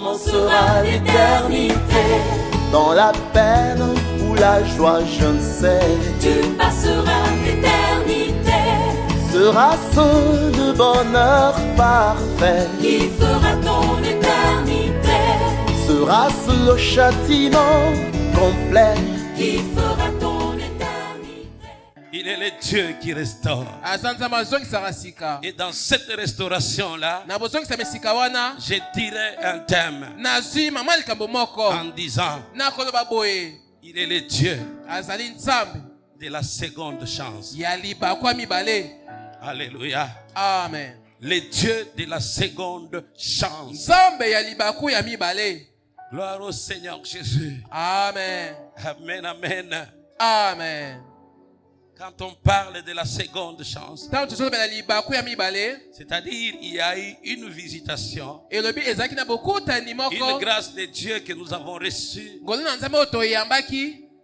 commencera l'éternité. Dans la peine ou la joie, je ne sais. Tu passeras l'éternité. Sera ce le bonheur parfait? Qui fera ton éternité? Sera-ce le châtiment complet? Qui fera ton éternité? Il est le Dieu qui restaure. Et dans cette restauration-là, je dirais un thème en disant, il est le Dieu de la seconde chance. Alléluia. Amen. Le Dieu de la seconde chance. Gloire au Seigneur Jésus. Amen. Amen, amen. Amen. Quand on parle de la seconde chance, c'est-à-dire il y a eu une visitation, une grâce de Dieu que nous avons reçue,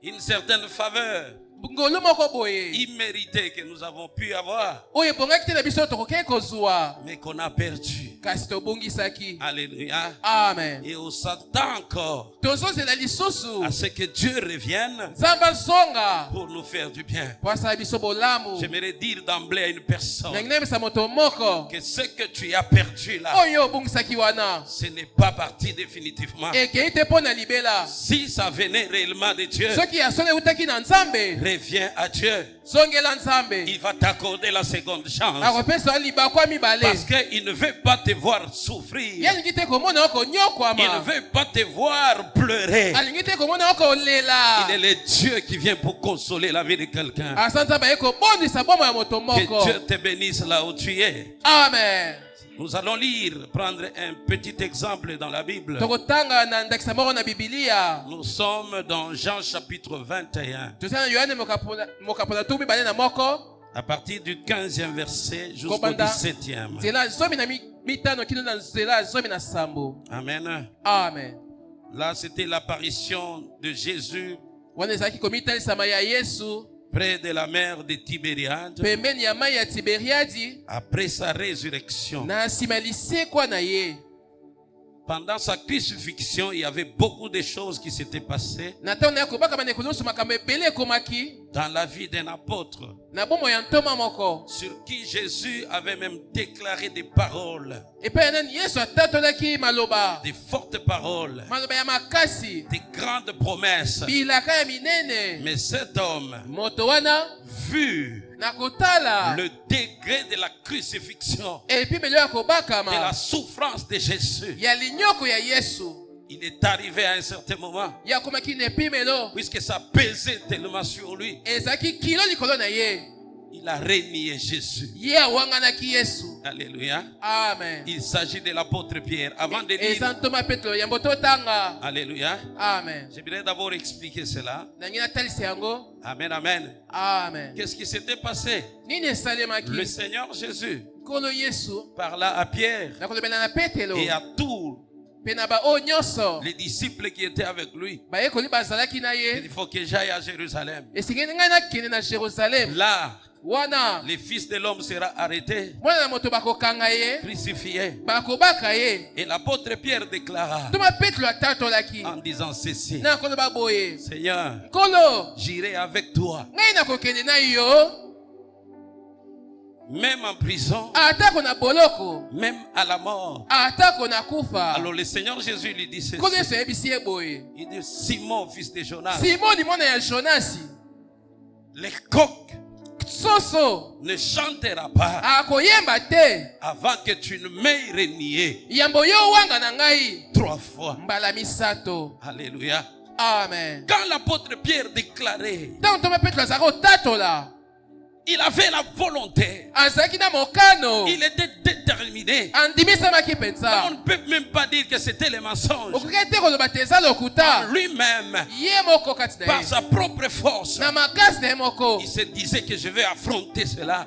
une certaine faveur imméritée que nous avons pu avoir, mais qu'on a perdu. Alléluia. Amen. Et on s'attend encore à ce que Dieu revienne pour nous faire du bien. J'aimerais dire d'emblée à une personne que ce que tu as perdu là, ce n'est pas parti définitivement. Si ça venait réellement de Dieu, reviens à Dieu. Il va t'accorder la seconde chance. Parce qu'il ne veut pas te voir souffrir. Il ne veut pas te voir pleurer. Il est le Dieu qui vient pour consoler la vie de quelqu'un. Que Dieu te bénisse là où tu es. Amen. Nous allons prendre un petit exemple dans la Bible. Nous sommes dans Jean chapitre 21. À partir du 15e verset jusqu'au 17e. Amen. Amen. Là, c'était l'apparition de Jésus près de la mer de Tibériade après sa résurrection. Pendant sa crucifixion, il y avait beaucoup de choses qui s'étaient passées dans la vie d'un apôtre sur qui Jésus avait même déclaré des paroles, des fortes paroles, des grandes promesses. Mais cet homme, vu le degré de la crucifixion, de la souffrance de Jésus, il est arrivé à un certain moment, puisque ça pesait tellement sur lui, il a renié Jésus. Alléluia. Amen. Il s'agit de l'apôtre Pierre. Avant de lire, alléluia. Amen. J'aimerais d'abord expliquer cela. Amen, amen. Amen. Qu'est-ce qui s'était passé? Le Seigneur Jésus parla à Pierre et à tous les disciples qui étaient avec lui. Il faut que j'aille à Jérusalem. Là, le Fils de l'homme sera arrêté, crucifié. Et l'apôtre Pierre déclara en disant ceci: Seigneur, j'irai avec toi, même en prison, même à la mort. Alors le Seigneur Jésus lui dit ceci. Il dit: Simon, fils de Jonas, le coq ne chantera pas avant que tu ne m'aies renié 3 fois. Alléluia. Amen. Quand l'apôtre Pierre déclarait, il avait la volonté, il était déterminé. On ne peut même pas dire que c'était le mensonge. Lui-même, par sa propre force, il se disait que je vais affronter cela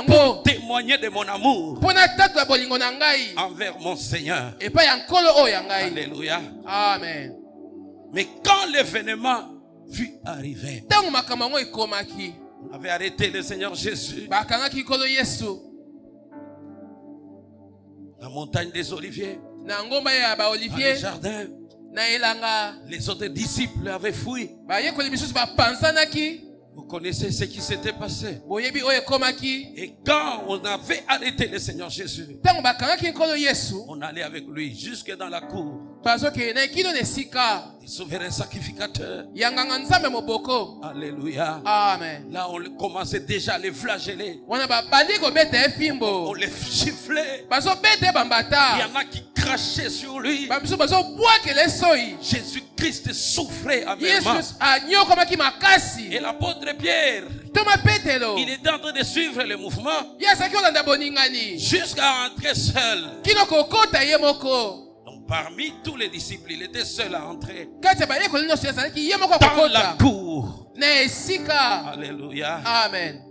pour témoigner de mon amour envers mon Seigneur. Alléluia. Amen. Mais quand l'événement fut arrivé, on avait arrêté le Seigneur Jésus, la montagne des Oliviers. na ngomba ya ba Dans Olivier le jardin, na elanga les autres disciples avaient fui. ba yekoli misusu ba panzanaki Vous connaissez ce qui s'était passé. boyebi oyo ekomaki Et quand on avait arrêté le Seigneur Jésus, ntango bakangaki nkolo Yesu on allait avec lui jusque dans la cour. bazokende na kino na esika Le souverain sacrificateur. ya nganga nzambe moboko. Alléluia. Amen. Là, on commençait déjà à les flageller. wana babandi kobeta On efimbo les sifflait. bazobeta Il y bambata en a qui crachaient sur lui. bamisu bazobwakela esoi. Jésus-Christ souffrait Yesu amèrement. anyokomaki Et makasi. l'apôtre Pierre, Toma Petelo il était en train de suivre le mouvement ye azalaki kolanda boningani jusqu'à entrer seul. kino kokota ye moko. Donc, parmi tous les disciples, il était seul à entrer Kati ya bayekoli nyonso azalaki ye moko dans la akokota cour. na esika. Alléluia. Amen.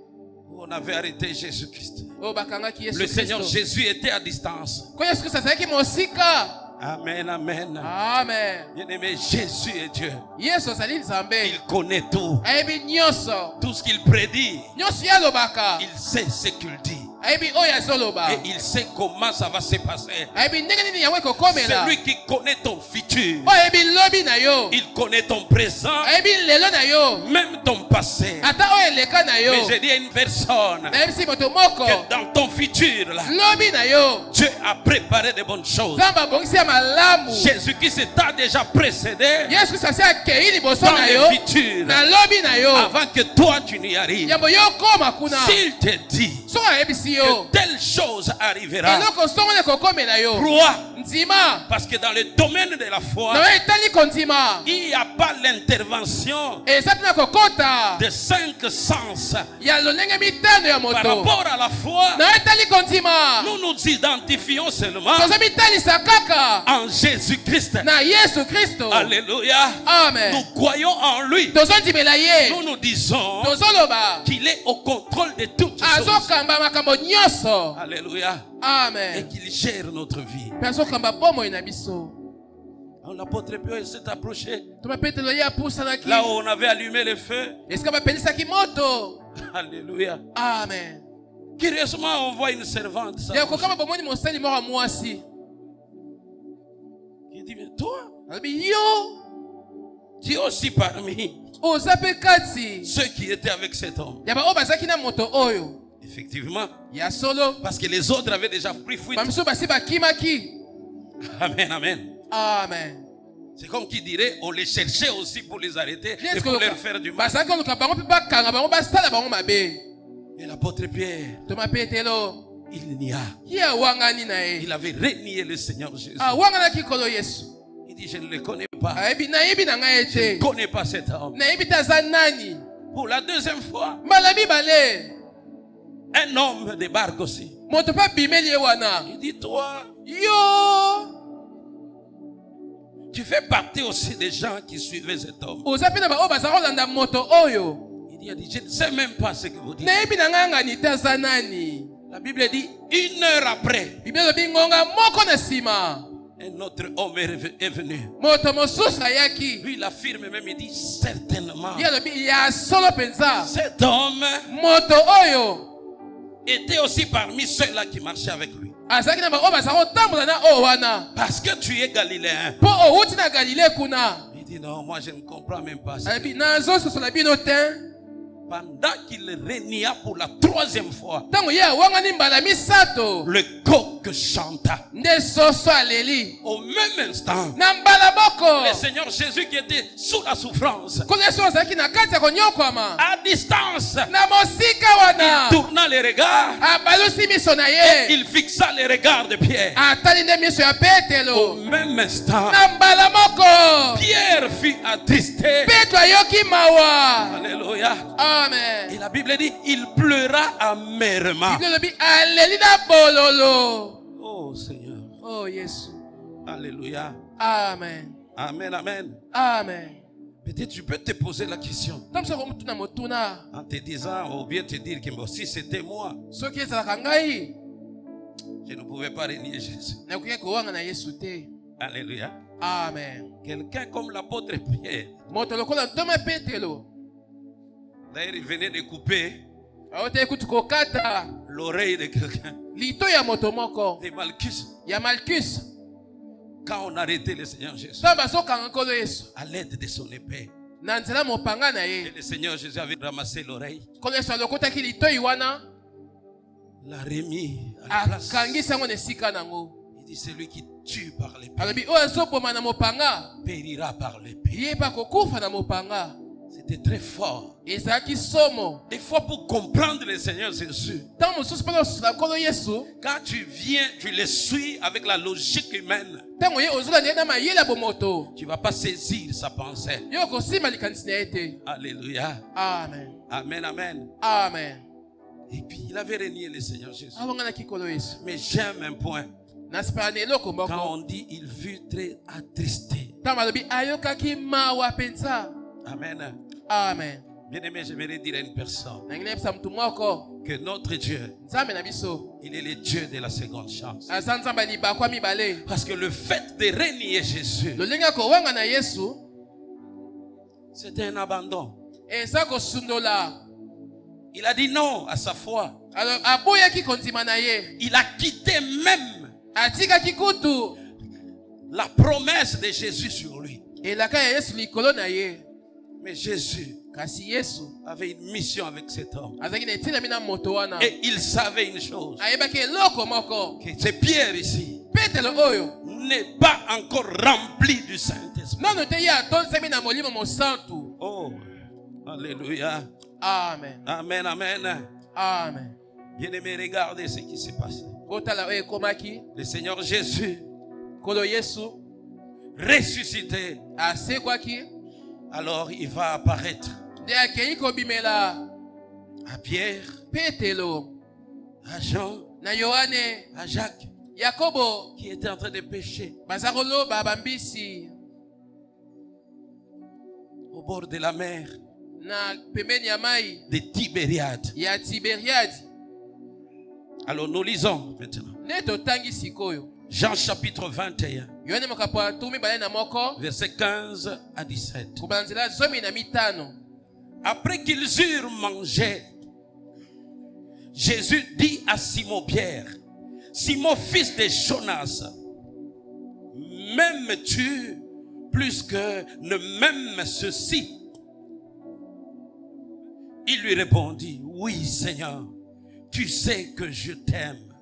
On avait arrêté Jésus-Christ. oyo bakangaki Yesu Le Seigneur Kristo. Jésus était à distance. Ko Yesu Kristo azalaki mosika. Amen, amen. Amen. Bien-aimé, Jésus est Dieu. Yesu azali nzambe Il connaît tout. ayebi nyonso Tout ce qu'il prédit, nyonso ye alobaka il sait ce qu'il dit. ayebi oyo azoloba Et il sait comment ça va se passer. ayebi ndenge nini yango C'est ekokomela lui qui connaît ton futur. oyo ayebi lobi na yo Il connaît ton présent, ayebi lelo na yo même ton passé. ata oyo eleka na yo Mais j'ai dit à une personne nayebisi moto moko que dans ton futur, là, lobi na yo Dieu a préparé de bonnes choses. nzambe abongisi ya malamu. Jésus-Christ t'a déjà précédé Yesu Kristo asi akei liboso dans na le yo futur na lobi na yo avant que toi tu n'y arrives. yambo yo okoma kuna S'il te dit soko ayebisi yo que telle chose arrivera, eloko songolo ekokomela yo crois. ndima Parce que dans le domaine de la foi, na yo etali kondima il n'y a pas l'intervention eza tina kokota de 5 sens. ya lolenge mitano ya Par moto rapport à la foi, na yo etali kondima nous nous identifions seulement toza mitalisa kaka en Jésus-Christ. na Yesu Kristo. Alléluia. Amen. Nous croyons en lui. tozondimela ye Nous nous disons tozoloba qu'il est au contrôle de toutes choses. azokamba makambo nyonso. Alléluia. Et Amen. qu'il gère notre vie. mpe azokamba bomoi na biso. Alors, l'apôtre Pierre s'est approché. toma petelo ye apusanaki Là où on avait allumé le feu. esika bapelisaki moto. Alléluia. Amen. Curieusement, on voit une servante ya s'approcher. kokamba bomoni mosali moko ya mwasi Il dit, mais toi, alobi yo tu es aussi parmi oza mpe kati ceux qui étaient avec cet homme. ya baoyo bazalaki na moto oyo Effectivement. ya solo. Parce que les autres avaient déjà pris fuite. bamisu basi bakimaki. Amen, amen. Amen. C'est comme qui dirait, on les cherchait aussi pour les arrêter et pour leur faire du mal. bazalaki koluka bango mpe bakanga bango basala bango mabe. Et l'apôtre Pierre, toma petelo il nia. ye awangani na ye Il avait renié le Seigneur Jésus. awanganaki nkolo Yesu. Il dit, je ne le connais pas. nayebi na ngai Je ne ete connais pas cet homme. nayebi te aza nani. Pour la deuxième fois, mbala mibale un homme débarque aussi. moto mpe abimeli ye wana. Il dit, toi, yo tu fais partie aussi des gens qui suivaient cet homme. oza mpe na baoyo baza kolanda moto oyo. Il dit, je ne sais même pas ce que vous dites. nayebi na ngai ngani te aza nani. La Bible dit, 1 heure après, biblia elobi ngonga moko na nsima un autre homme est venu. moto mosusu ayaki. Lui, il affirme même, il dit, certainement. ye alobi ya solo mpenza Cet homme moto oyo était aussi parmi ceux-là qui marchaient avec lui. azalaki na baoyo baza kotambola na oyo wana Parce que tu es galiléen. mpo owuti na galile kuna. Il dit, non, moi je ne comprends même pas. alobi nazososola bino te. Pendant qu'il renia pour la 3e fois, ntango ye awangani mbala misato le coq chanta. nde soso aleli. Au même instant, na mbala moko le Seigneur Jésus qui était sous la souffrance, nkolo yesu azalaki na kati ya konyokwama à distance, na mosika il wana tourna les regards abalusi miso na et ye il fixa les regards de Pierre. atali nde miso ya Au petelo. même instant, na mbala moko Pierre fut attristé. petro ayoki mawa. Alléluia. Et Amen. la Bible dit, il pleura amèrement. biblia elobi aleli na bololo. Oh Seigneur. Oh yesu. Alléluia. Amen. Amen, amen. Amen. Peut-être tu peux te poser la question ntango soki omutuna motuna en te disant, ou bien te dire que bon, si c'était moi, soki ezalaka ngai je ne pouvais pas renier Jésus. nakoki kowanga na yesu te. Alléluia. Amen. Quelqu'un comme l'apôtre Pierre, moto lokola ntoma petelo d'ailleurs, il venait de couper aoteli kutu kokata l'oreille de quelqu'un, lito ya moto moko de Malchus. ya malkus. Quand on arrêtait le Seigneur Jésus, à l'aide de son épée, et le Seigneur Jésus avait ramassé l'oreille, l'a remis à la place. Il dit, celui qui tue par l'épée périra par l'épée. C'était très fort. Des fois, pour comprendre le Seigneur Jésus, quand tu viens, tu le suis avec la logique humaine, tu ne vas pas saisir sa pensée. Alléluia. Amen. Amen, amen. Amen. Et puis, il avait renié le Seigneur Jésus. Mais j'aime un point. Quand on dit, il fut très attristé. Amen. Amen. Bien-aimé, j'aimerais dire à une personne que notre Dieu, il est le Dieu de la seconde chance. Parce que le fait de renier Jésus, c'était un abandon. Il a dit non à sa foi. Il a quitté même la promesse de Jésus sur lui. Mais Jésus avait une mission avec cet homme. Et il savait une chose, que c'est Pierre ici n'est pas encore rempli du Saint-Esprit. Oh, alléluia. Amen. Amen, amen. Amen. Bien-aimé, regardez ce qui s'est passé. Le Seigneur Jésus ressuscité, alors il va apparaître à Pierre, à Jean, à Jacques, qui était en train de pécher au bord de la mer de Tibériade. Alors nous lisons maintenant Jean chapitre 21, versets 15 à 17. Après qu'ils eurent mangé, Jésus dit à Simon-Pierre, Simon, fils de Jonas, m'aimes-tu plus que ne m'aime ceci? Il lui répondit, oui Seigneur, tu sais que je t'aime.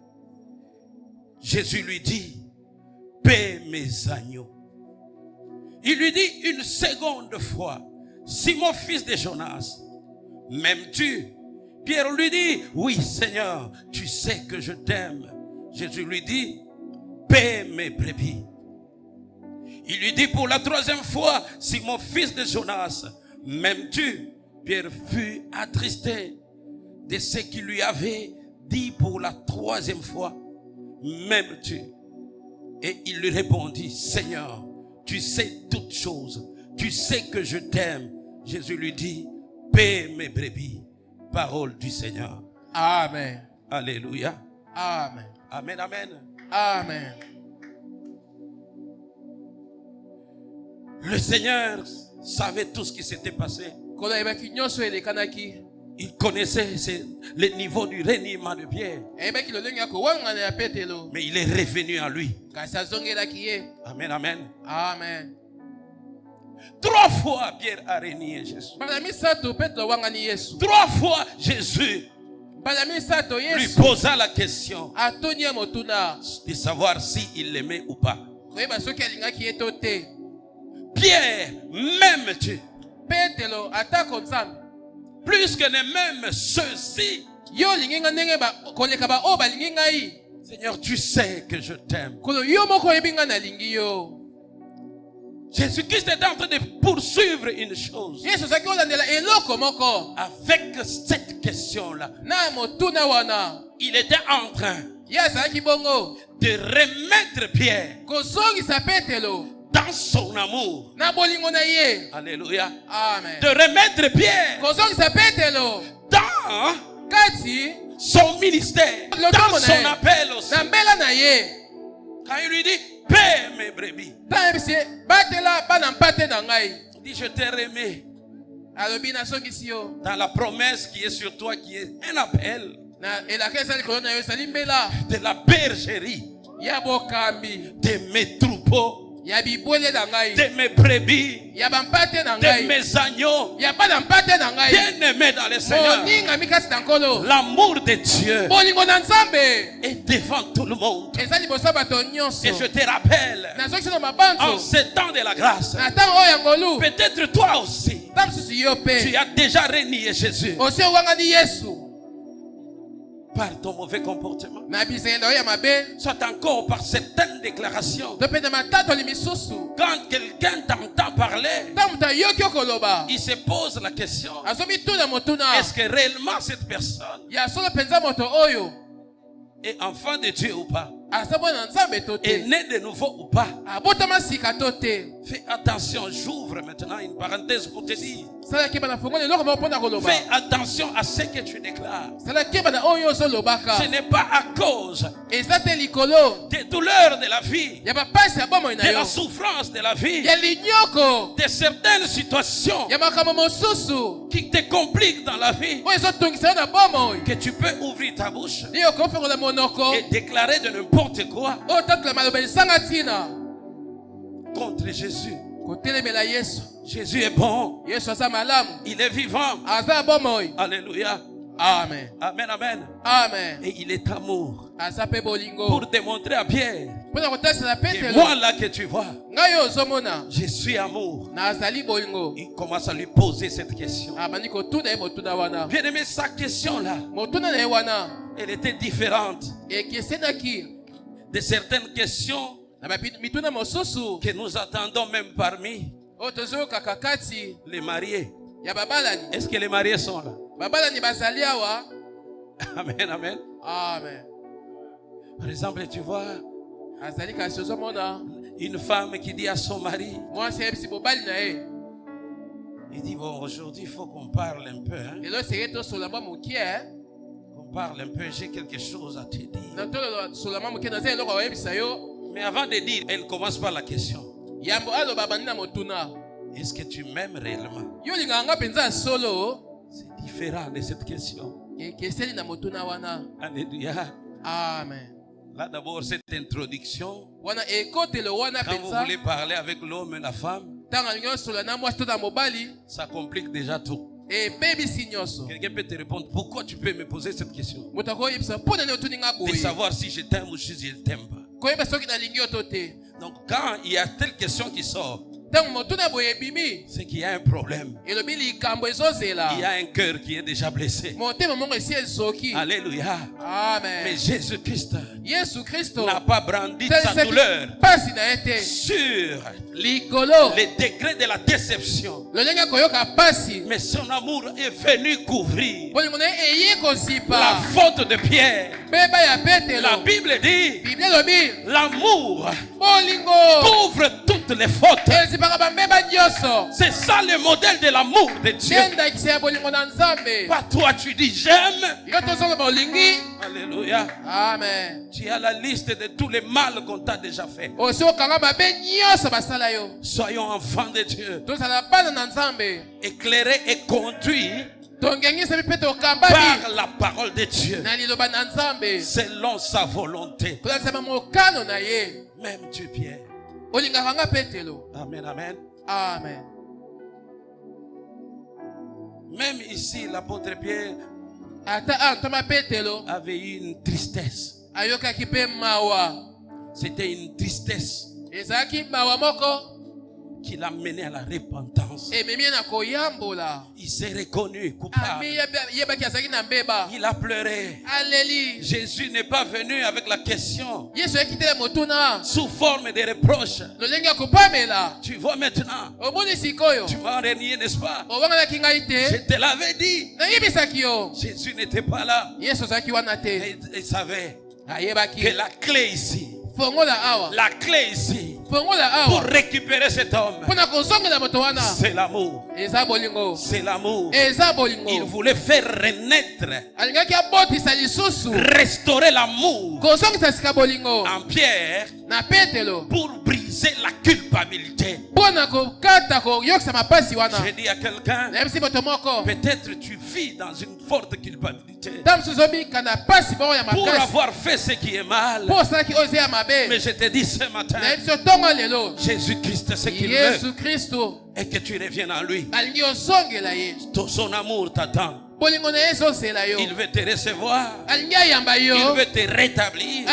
Jésus lui dit, paie mes agneaux. Il lui dit une seconde fois, Simon, fils de Jonas, m'aimes-tu? Pierre lui dit, oui Seigneur, tu sais que je t'aime. Jésus lui dit, paie mes brebis. Il lui dit pour la troisième fois, Simon, fils de Jonas, m'aimes-tu? Pierre fut attristé de ce qu'il lui avait dit pour la troisième fois, m'aimes-tu? Et il lui répondit, Seigneur, tu sais toutes choses, tu sais que je t'aime. Jésus lui dit, paie mes brebis. Parole du Seigneur. Amen. Alléluia. Amen. Amen, amen. Amen. Le Seigneur savait tout ce qui s'était passé. Il connaissait le niveau du reniement de Pierre. Mais il est revenu à lui. Amen, amen. Amen. 3 fois Pierre a renié Jésus. 3 fois Jésus lui posa la question de savoir s'il l'aimait ou pas. Pierre, m'aimes-tu? Plus que ne même ceux-ci. Seigneur, tu sais que je t'aime. Jésus-Christ est en train de poursuivre une chose. Avec cette question-là, il était en train de remettre Pierre dans son amour. Alléluia. Amen. De remettre Pierre dans son ministère, dans son appel aussi. Quand il lui dit, paie mes brebis, il dit, je t'ai remis dans la promesse qui est sur toi, qui est un appel de la bergerie de mes troupes. troupeaux, ya bibwele na ngai, de mes brebis, ya bampate na de ngai, mes agneaux. ya bana mpate na ngai, Bien-aimé dans le Seigneur, moninga mikasi na nkolo, l'amour de Dieu bolingo na nzambe est devant tout le monde. eza liboso ya bato nyonso. Et je te rappelle, Nazokisa na en mabanzo ce temps de la grâce, na ntango oyo ya ngolu, peut-être toi aussi, ta mosusu yo tu mpe as déjà renié Jésus osi owangani Yesu par ton mauvais comportement, na bizengelo oyo ya mabe, soit encore par certaines déclarations. to mpe na matatoli misusu. Quand quelqu'un t'entend parler, Ntango moto ayoki okoloba, il se pose la question, azomituna motuna, est-ce que réellement cette personne ya solo mpenza moto oyo est enfant de Dieu ou pas, aza mwana nzambe to est te, né de nouveau ou pas? abotama sika to te. Fais attention, j'ouvre maintenant une parenthèse pour te dire, Salaki bana fongoli eloko moko mpona koloba, fais attention à ce que tu déclares. salaki bana oyo ozolobaka, Ce n'est pas à cause eza te likolo des douleurs de la vie, ya bapasi ya bomoi de na la yo, souffrance de la vie, ya linyoko de certaines situations ya makambo mosusu qui te compliquent dans la vie, oyo ezotungisa yo na bomoi, que tu peux ouvrir ta bouche nde okofongola monoko et déclarer de n'importe quoi oyo tatula maloba esanga ntina contre Jésus. kotelemela Yesu. Jésus est bon, Yesu aza malamu, il est vivant. aza ya bomoi. Alléluia. Amen, Amen, amen. amen. Et il est amour. Aza mpe bolingo Pour démontrer à Pierre mpona kotasela que Petelo, moi là que tu vois, ngai oyo ozomona je suis amour. nazali bolingo. Il commence à lui poser cette question. Abandi kotuna ye motuna wana, Bien aimé, sa question là, motuna na ye wana elle était différente ekesenaki de certaines questions na mituna mosusu que nous attendons même parmi oyo tozoyokaka kati les mariés. ya babalani. Est-ce que les mariés sont là? Babalani bazali awa. Amen, amen. Amen. Par exemple, tu vois Azali kasi ozomona une femme qui dit à son mari, mwasi ayebisi mobali na ye, il dit, bon, aujourd'hui, il faut qu'on parle un peu. Hein? lelo esengeli tosola mwa mokie, On parle un peu, j'ai quelque chose à te dire. na tosola mwa mokie naza eloko ayebisa yo. Mais avant de dire, elle commence par la question. Yambo aloba abandi na motuna, Est-ce que tu m'aimes réellement? yo olingaka nga mpenza ya solo. C'est différent de cette question. Ekeseli na motuna wana. Alléluia. Amen. Là d'abord, cette introduction, Wana ekotelo wana quand vous penza, voulez parler avec l'homme et la femme, ntango alingi osola na mwasi to na mobali, ça complique déjà tout. ebebisi nyonso. Quelqu'un peut te répondre, pourquoi tu peux me poser cette question? Moto akoyebisa mpona nini otuni nga De boye, savoir si je t'aime ou si je ne t'aime pas. koyeba soki nalingi yo to te. Donc quand il y a telle question qui sort, Ntango motuna boye ebimi, c'est qu'il y a un problème. elobi likambo ezozela, Il y a un cœur qui est déjà blessé. motema mongo esi ezoki. Alléluia. Mais Amen. Jésus-Christ Yesu Kristo n'a pas brandi sa douleur pasi na ye te sur likolo les degrés de la déception. lolenge koyoka pasi, Mais son amour est venu couvrir bolingo na ye eye la kozipa faute de Pierre. beba ya La Petelo. Bible dit, Biblia elobi l'amour bolingo couvre toutes les fautes. ezipaka bambeba nyonso. C'est ça le modèle de l'amour de Dieu. ndendakisa ya bolingo na Nzambe. Pas toi, tu dis j'aime. Yo tozoloba olingi. Alléluia. Amen. Tu as la liste de tous les mal qu'on t'a déjà fait. Osi okanga mabe nyonso basala yo. Soyons enfants de Dieu, Tozala bana na Nzambe. éclairés et conduits Tongengisa bipe tokamba par la parole de Dieu, na liloba na Nzambe. selon sa volonté. Kozalisama mokano na ye. Même Dieu, Pierre. Olingaka nga Petelo. Amen, amen. Amen. Même ici, l'apôtre Pierre Ata antoma Petelo avait eu une tristesse. ayokaki pe mawa. C'était une tristesse Ezalaki mawa moko qui l'a mené à la repentance. ememi ye na koyambola. Il s'est reconnu coupable. Ami yebaki azalaki na mbeba. Il a pleuré. Aleli. Jésus n'est pas venu avec la question Yesu ayaki te motuna sous forme de reproche. lolenge ya kopamela. Tu vois maintenant, Omoni sikoyo tu m'as renié, n'est-ce pas? owanganaki ngai Je te, te l'avais dit. nayebisaki yo. Jésus n'était pas là. Yesu azalaki wana te, Et il savait ayebaki que la clé ici, fongola awa, la clé ici, fongola pour awa récupérer cet homme, mpona kozongela moto wana c'est l'amour. eza bolingo, C'est l'amour. eza Il bolingo. voulait faire renaître, Alingaki abotisa lisusu restaurer l'amour kozongisa sika bolingo en Pierre na Petelo pour briser la culpabilité. mpona kokata koyokisa mapasi wana. J'ai dit à quelqu'un, Nayebisi moto moko peut-être tu vis dans une forte culpabilité. d'éternité. Pour Pour avoir fait ce qui est mal. Mais je te dis ce matin, Jésus-Christ, ce qu'il veut, et que tu reviennes en lui. Son amour t'attend. Il veut te recevoir. Il veut te rétablir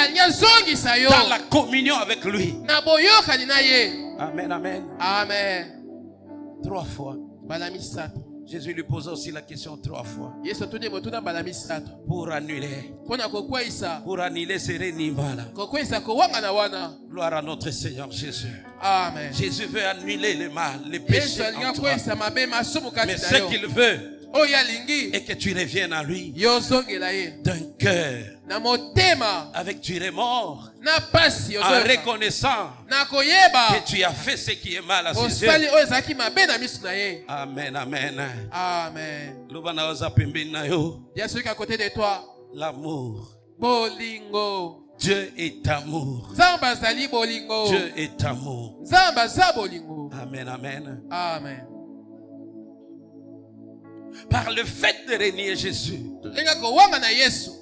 dans la communion avec lui. Amen, amen. Amen. 3 fois. Jésus lui posa aussi la question 3 fois. Pour annuler. Pour annuler ce reniement-là. Gloire à notre Seigneur Jésus. Amen. Jésus veut annuler le mal, les péchés en toi. Mais ce qu'il veut, et que tu reviennes à lui d'un cœur avec du remords, en reconnaissant que tu as fait ce qui est mal à ses yeux. Amen, amen. Amen. L'amour. Bolingo. Dieu est amour. Bolingo. Dieu est amour. Bolingo. Amen, amen. Amen. Par le fait de renier Jésus,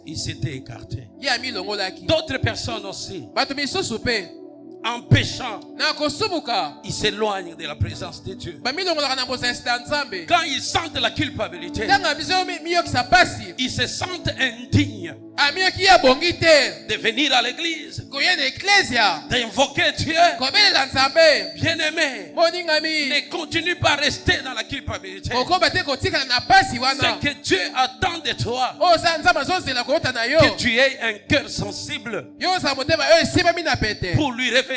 il s'était écarté. D'autres personnes aussi, en péchant, ils s'éloignent de la présence de Dieu. Quand ils sentent la culpabilité, ils se sentent indignes de venir à l'église, d'invoquer Dieu. Bien-aimé, ne continue pas à rester dans la culpabilité. Ce que Dieu attend de toi, que tu aies un cœur sensible pour lui revenir.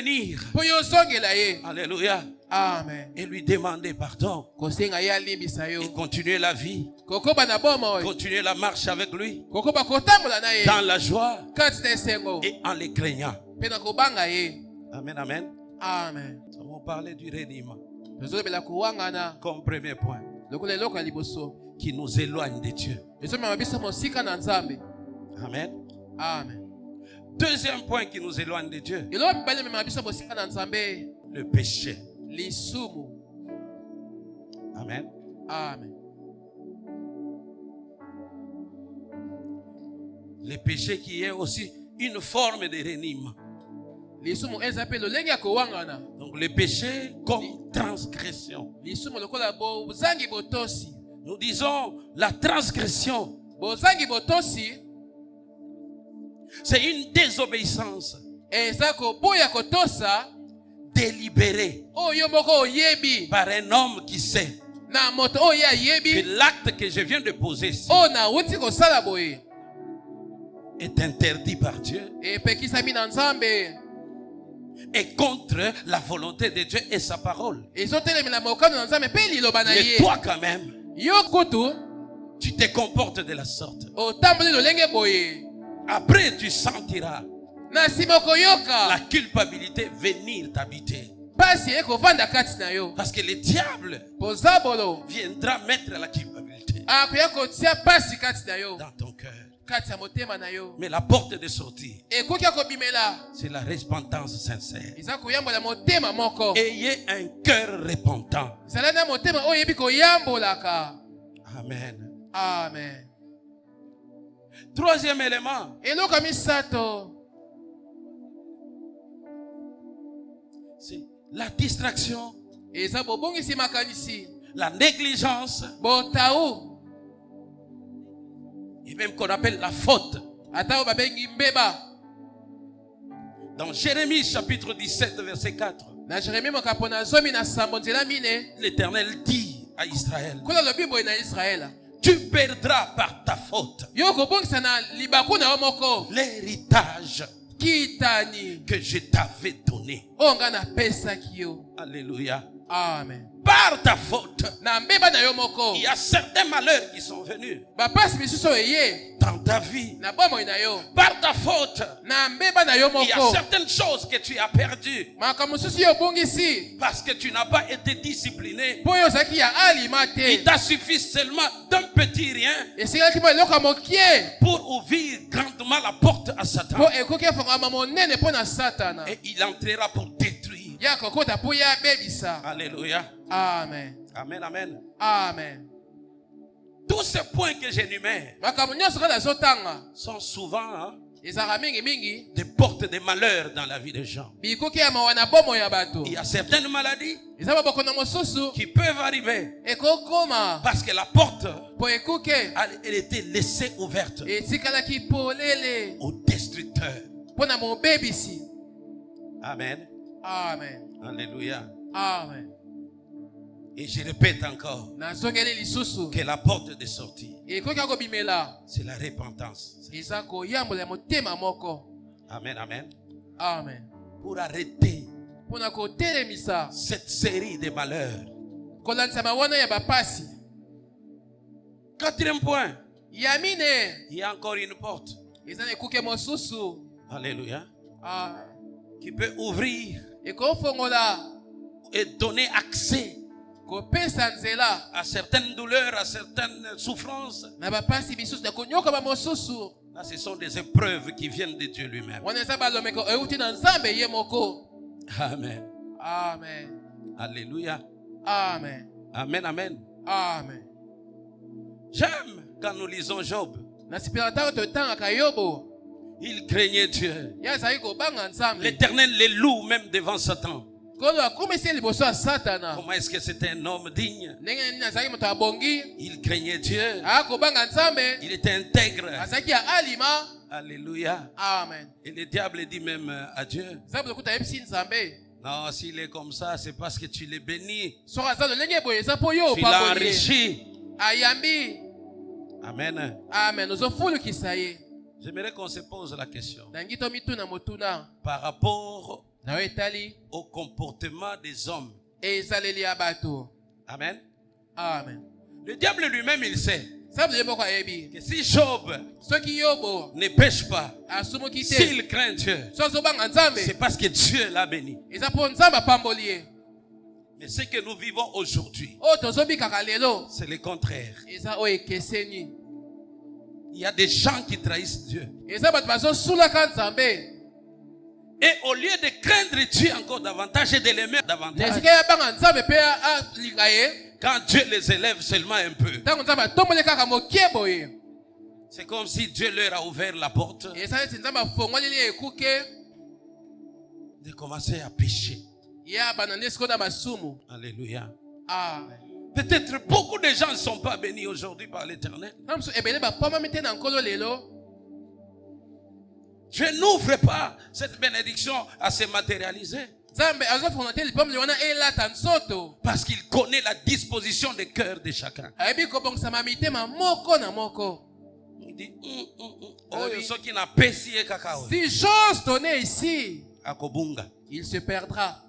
Alléluia. Amen. Et lui demander pardon. Et continuer la vie. Continuer la marche avec lui. Dans la joie. Et en les craignant. Amen, amen. Amen. Nous avons parlé du reniement. Comme premier point. Qui nous éloigne de Dieu. Amen. Amen. Deuxième point qui nous éloigne de Dieu. Le péché. Amen. Amen. Le péché qui est aussi une forme de reniement. Donc le péché comme transgression. Nous disons la transgression. C'est une désobéissance délibérée par un homme qui sait que l'acte que je viens de poser ici est interdit par Dieu et contre la volonté de Dieu et sa parole. Mais toi quand même, tu te comportes de la sorte. Après, tu sentiras la culpabilité venir t'habiter. Parce que le diable viendra mettre la culpabilité dans ton cœur. Mais la porte de sortie, c'est la repentance sincère. Ayez un cœur repentant. Amen. Amen. Troisième élément. C'est la distraction, la négligence, et même qu'on appelle la faute. Dans Jérémie chapitre 17 verset 4, l'Éternel dit à Israël: tu perdras par ta faute l'héritage que je t'avais donné. Alléluia. Amen. Par ta faute, il y a certains malheurs qui sont venus dans ta vie. Par ta faute, il y a certaines choses que tu as perdues parce que tu n'as pas été discipliné. Il t'a suffi seulement d'un petit rien pour ouvrir grandement la porte à Satan. Et il entrera pour détruire. Alléluia. Amen. Amen, amen. Amen. Tous ces points que j'énumère makambo nyonso kaka nazotanga sont souvent ezalaka mingi des portes de malheur dans la vie des gens. bikuki ya mawa na bomo ya bato. Il y a certaines maladies Eza babokono mosusu qui peuvent arriver ekokoma parce que la porte, po ekuke elle était laissée ouverte etikalaki polele au destructeur. mpo na mobebisi. Amen. Amen. Alléluia. Amen. Et je répète encore nazongeli lisusu que la porte de sortie, ekoki akobimela c'est la repentance. eza koyambola motema moko. Amen, amen. Amen. Pour arrêter mpo na kotelemisa cette série de malheurs. kolandisama wana ya bapasi. Quatrième point, ya mine il y a encore une porte. eza na ekuke mosusu Alléluia. Ah, Qui peut ouvrir ekofongola et donner accès kopesa nzela à certaines douleurs, à certaines souffrances. na bapasi bisusu na konyokoba mosusu. Là, ce sont des épreuves qui viennent de Dieu lui-même. wana eza balomeko euti na nzambe ye moko. Amen. Amen. Alléluia. Amen. Amen, amen. Amen. J'aime quand nous lisons Job. nasipela ntango totangaka yobo Il craignait Dieu. ye azalaki kobanga nzambe. L'Éternel les loue même devant Satan. kolo akomisi ye liboso ya satana. Comment est-ce que c'était un homme digne? ndenge nini azalaki moto abongi Il craignait Dieu. akobanga nzambe. Il était intègre. azalaki ya alima. Alléluia. Amen. Et le diable dit même à Dieu, nzambe lokuta ayebisi nzambe non, s'il est comme ça, c'est parce que tu l'es béni. soki aza lolenge boye eza mpo yo Tu l'as opakoli ye. enrichi. ayambi. Amen. Amen. ozofulukisa ye. J'aimerais qu'on se pose la question nangi tomituna motuna par rapport na yo etali au comportement des hommes. ezaleli ya bato. Amen. Amen. Le diable lui-même, il sait nzambe ye moko ayebi que si Job soki yobo ne pêche pas, asumuki te s'il craint Dieu, so azobanga nzambe c'est parce que Dieu l'a béni. eza mpo nzambe apamboli ye. Mais ce que nous vivons aujourd'hui, oyo tozobikaka lelo c'est le contraire. eza oyo ekeseni. Il y a des gens qui trahissent Dieu. eza bato bazosulaka nzambe. Et au lieu de craindre Dieu encore davantage et de l'aimer na davantage, esika ya banga nzambe mpe alinga ye quand Dieu les élève seulement un peu, ntango nzambe atomboli kaka mokie boye c'est comme si Dieu leur a ouvert la porte eza neti nzambe afongoleli ye ekuke de commencer à pécher. ya bana nde sikoyo na masumu. Alléluia. Amen. Peut-être beaucoup de gens ne sont pas bénis aujourd'hui par l'Éternel. na mosusu ebele bapamami te na nkolo lelo. Dieu n'ouvre pas cette bénédiction à se matérialiser. nzambe azofongola te lipomoli wana elata nzoto. Parce qu'il connaît la disposition des cœurs de chacun. ayebi kobongisama mitema moko na moko. Il dit, oh, ceux qui n'ont pas essayé cacao. Si j'ose donner ici, Akobunga. il se perdra.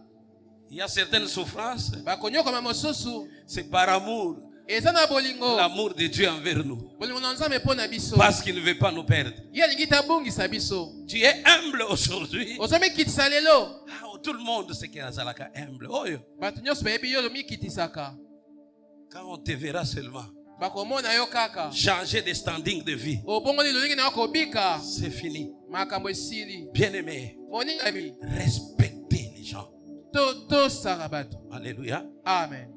Il y a certaines souffrances, bakonyokoma mosusu c'est par amour. eza na bolingo. L'amour de Dieu envers nous. bolingo na nzambe mpo na biso. Parce qu'il ne veut pas nous perdre. ye alingi tabungisa biso. Tu es humble aujourd'hui. ozomikitisa lelo. Tout le monde sait qu'il y a humble. Oh, bato nyonso bayebi yo omikitisaka. quand on te verra seulement bakomona yo kaka. changer de standing de vie, obongoli lolenge na yo kobika. c'est fini. makambo esili. Bien-aimé, moningami respectez les gens. tosaka bato. Alléluia. Amen.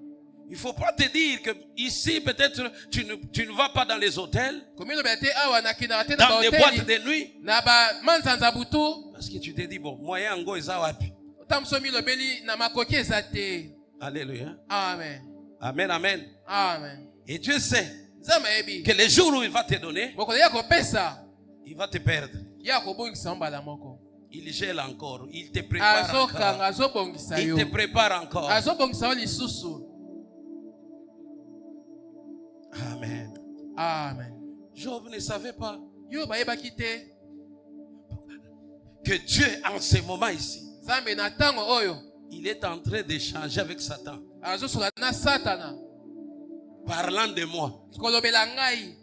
Il ne faut pas te dire que ici, peut-être, tu ne vas pas dans les hôtels, komi lobela te awa nakendaka te na dans les boîtes bahoteli de nuit, na bamanzanza butu. parce que tu te dis, bon, moyen ngo eza wapi. otambuso milobeli na makoki eza te. Alléluia. Amen. Amen, amen. Amen. Et Dieu sait nzambe ayebi que les jours où il va te donner, mokolo ya kopesa il va te perdre. ya kobongisa mbala moko. Il gèle encore. Il te prépare azokanga encore. azobongisa Il yo. te prépare encore. azobongisa yo lisusu. Amen. Amen. Job ne savait pas yo bayebaki te que Dieu, en ce moment ici, nzambe na ntango oyo il est en train d'échanger avec Satan, azosola na satana parlant de moi. kolobela ngai.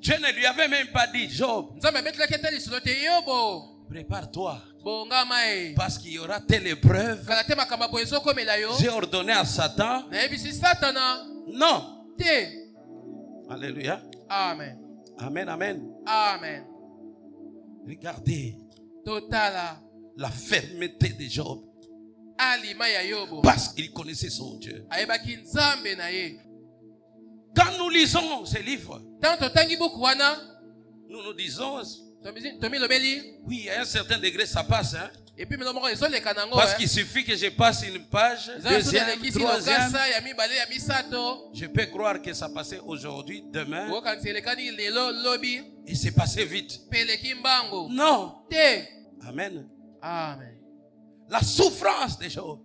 Dieu ne lui avait même pas dit, Job, nzambe abetelaki ete lisolo te yobo prépare-toi, bongama e parce qu'il y aura telle épreuve. kala te makambo boye ezokomela yo. J'ai ordonné à Satan, nayebisi satana non. te. Alléluia. Amen. Amen, amen. Amen. Regardez totala la fermeté de Job, alima ya yobo parce qu'il connaissait son Dieu. ayebaki nzambe na ye. Quand nous lisons ces livres, nous nous disons, oui, à un certain degré, ça passe. Hein? Parce qu'il suffit que je passe une page, deuxième, troisième. Je peux croire que ça passait aujourd'hui, demain. Et c'est passé vite. Non. Amen. Amen. La souffrance des Job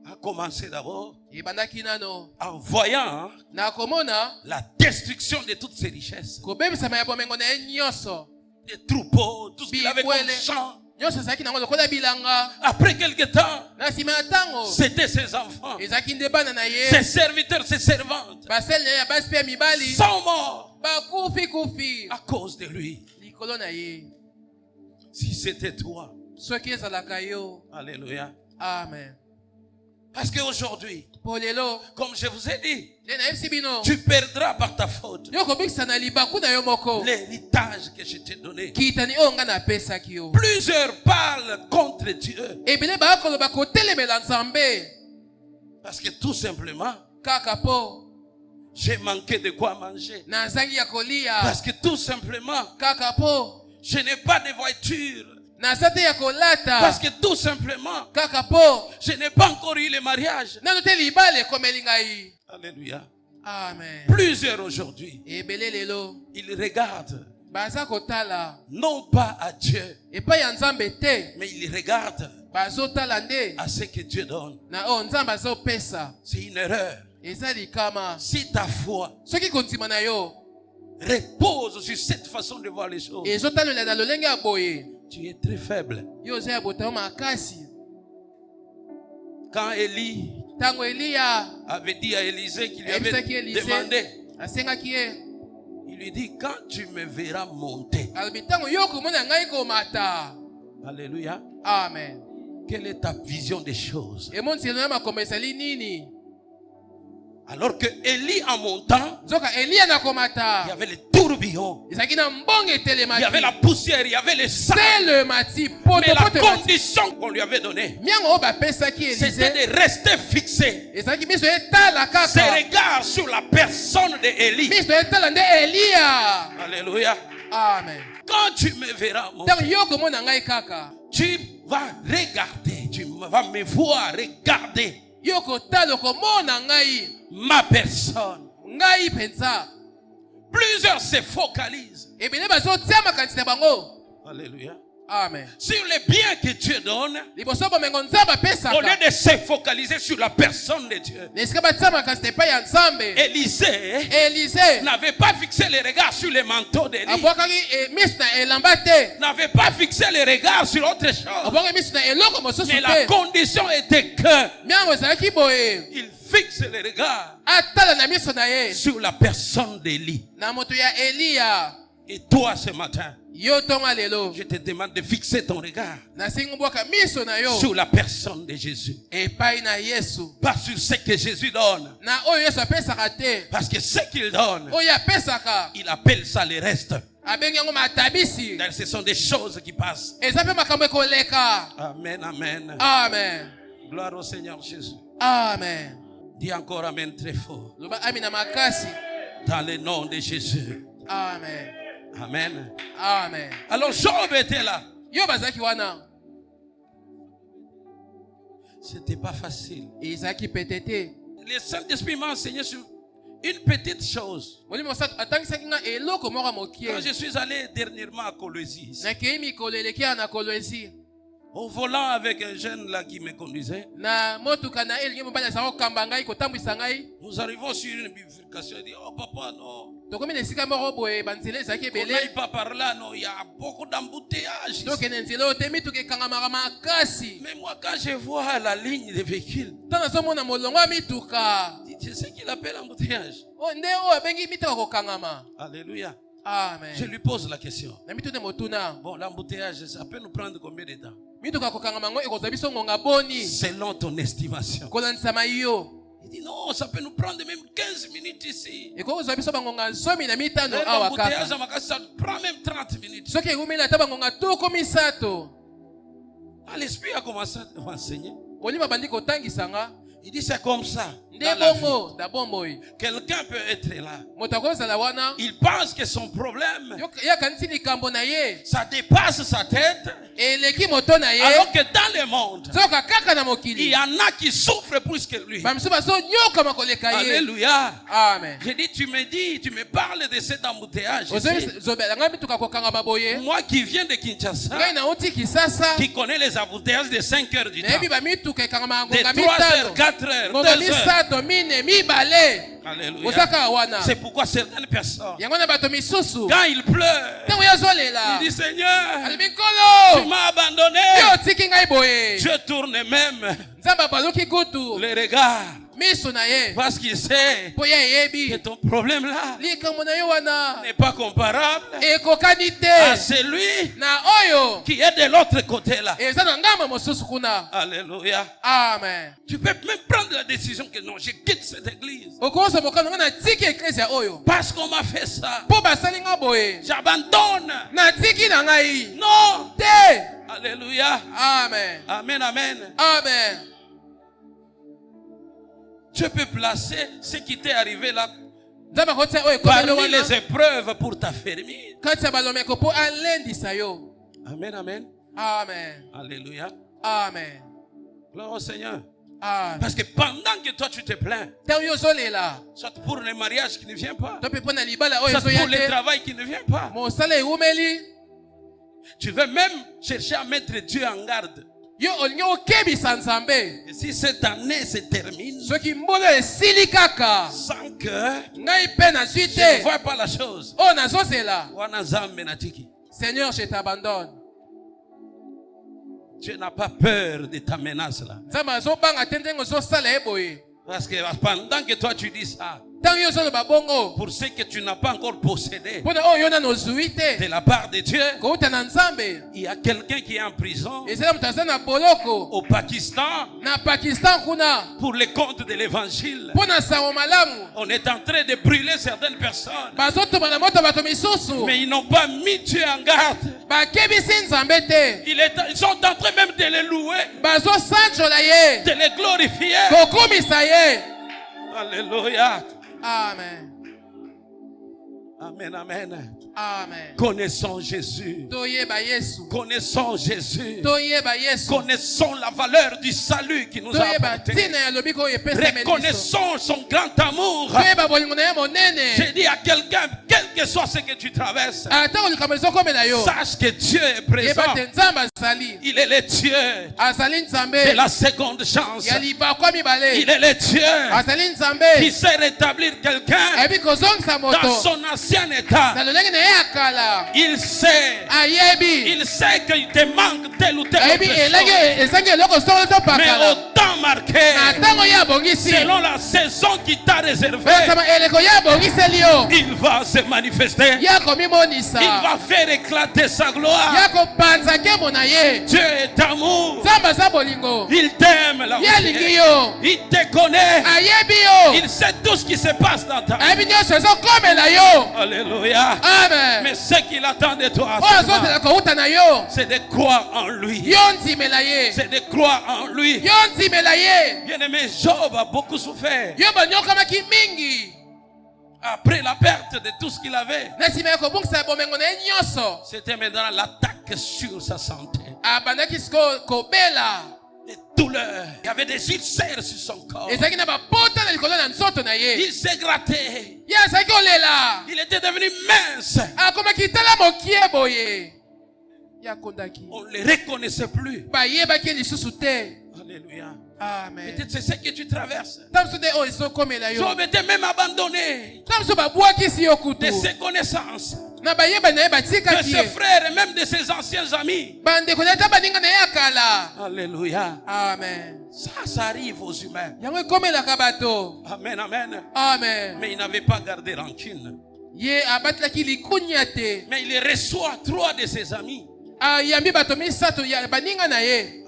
a commencé d'abord en voyant la destruction de toutes ses richesses. Des troupeaux, tout ce qu'il avait comme champ. Après quelque temps, c'était ses enfants, ses serviteurs, ses servantes sont morts à cause de lui. Si c'était toi, alléluia. Amen. Parce qu'aujourd'hui, comme je vous ai dit, tu perdras par ta faute l'héritage que je t'ai donné. Plusieurs parlent contre Dieu. Parce que tout simplement, j'ai manqué de quoi manger. Parce que tout simplement, je n'ai pas de voiture. Parce que tout simplement, je n'ai pas encore eu le mariage. Alléluia. Amen. Plusieurs aujourd'hui, ils regardent non pas à Dieu, mais ils regardent à ce que Dieu donne. C'est une erreur. Si ta foi repose sur cette façon de voir les choses, tu es très faible. Quand Élie avait dit à Élisée qu'il lui avait demandé, il lui dit, quand tu me verras monter, alléluia, Amen. quelle est ta vision des choses? Alors que Élie en montant, il y avait les tourbillons, il y avait la poussière, il y avait les sable. Mais la condition qu'on lui avait donnée, c'était de rester fixé. Ses regards sur la personne d'Élie. Alléluia. Amen. Quand tu me verras monter, tu vas regarder, tu vas me voir regarder ma personne. Plusieurs se focalisent, alléluia, Amen. sur les biens que Dieu donne, au lieu de se focaliser sur la personne de Dieu. Élisée n'avait pas fixé les regards sur les manteaux d'Élie, n'avait pas fixé les regards sur autre chose. Mais la condition était que il fixe les regards sur la personne d'Élie. Et toi ce matin, je te demande de fixer ton regard sur la personne de Jésus. Pas sur ce que Jésus donne. Parce que ce qu'il donne, il appelle ça le reste. Ce sont des choses qui passent. Amen, amen. Amen. Gloire au Seigneur Jésus. Amen. Dis encore amen très fort. Dans le nom de Jésus. Amen. Amen. Amen. Alors Job était là. C'était pas facile. Le Saint-Esprit m'a enseigné sur une petite chose. Quand je suis allé dernièrement à Colosie, au volant avec un jeune là qui me conduisait, nous arrivons sur une bifurcation. Il dit, oh papa, non. On n'aille pas par là, non. Il y a beaucoup d'embouteillages. Mais moi, quand je vois la ligne des véhicules, je sais qu'il appelle embouteillage. Alléluia. Amen. Je lui pose la question. Bon, l'embouteillage, ça peut nous prendre combien de temps? Selon ton estimation. Il dit non, ça peut nous prendre même 15 minutes ici. L'embouteillage, ça prend même 30 minutes. L'esprit a commencé à m'enseigner. Il dit c'est comme ça. dans la vie. Quelqu'un peut être là. Il pense que son problème, ça dépasse sa tête. Alors que dans le monde, il y en a qui souffrent plus que lui. Alléluia. Amen. J'ai dit, tu me parles de cet embouteillage ici. Moi qui viens de Kinshasa, qui connais les embouteillages de 5 heures du temps, de 3 heures, 4 heures, 2 heures. Alléluia. C'est pourquoi certaines personnes, quand il pleure, il dit, Seigneur, tu m'as abandonné. Je tourne même les regards. Parce qu'il sait que ton problème là n'est pas comparable à celui qui est de l'autre côté là. Alléluia. Amen. Tu peux même prendre la décision que non, je quitte cette église. Parce qu'on m'a fait ça. J'abandonne. Non. Alléluia. Amen. Amen, amen. Amen. Tu peux placer ce qui t'est arrivé là parmi les épreuves pour t'affermir. Amen, amen. Amen. Alléluia. Amen. Gloire au Seigneur. Amen. Parce que pendant que toi tu te plains, soit pour le mariage qui ne vient pas, soit pour le travail qui ne vient pas, tu veux même chercher à mettre Dieu en garde. Et si cette année se termine sans que je ne vois pas la chose, Seigneur, je t'abandonne. Dieu n'a pas peur de ta menace là. Parce que pendant que toi tu dis ça, pour ce que tu n'as pas encore possédé de la part de Dieu, il y a quelqu'un qui est en prison au Pakistan pour le compte de l'évangile. On est en train de brûler certaines personnes, mais ils n'ont pas mis Dieu en garde. Ils sont en train même de le louer, de le glorifier. Alléluia. Amen. Amen, amen. Amen. Connaissons Jésus. Connaissons Jésus. Connaissons la valeur du salut qui nous a apporté. Reconnaissons son grand amour. J'ai dit à quelqu'un, quel que soit ce que tu traverses, sache que Dieu est présent. Il est le Dieu de la seconde chance. Il est le Dieu qui sait rétablir quelqu'un dans son ancien état. Il sait qu'il te manque tel ou tel autre chose. Mais au temps marqué, selon la saison qui t'a réservée, il va se manifester. Il va faire éclater sa gloire. Dieu est amour. Il t'aime là. Il te connaît. Il sait tout ce qui se passe dans ta vie. Alléluia. Amen. Mais ce qu'il attend de toi, c'est de croire en lui. C'est de croire en lui. Bien-aimé, Job a beaucoup souffert. Après la perte de tout ce qu'il avait, c'était maintenant l'attaque sur sa santé. Des douleurs. Il y avait des ulcères sur son corps. Il s'est gratté. Il était devenu mince. On ne le reconnaissait plus. Alléluia. Amen. Peut-être c'est ce que tu traverses. Job était même abandonné de ses connaissances, de ses frères et même de ses anciens amis. Alléluia. Amen. Ça arrive aux humains. Amen, amen. Amen. Mais il n'avait pas gardé rancune. Mais il reçoit 3 de ses amis.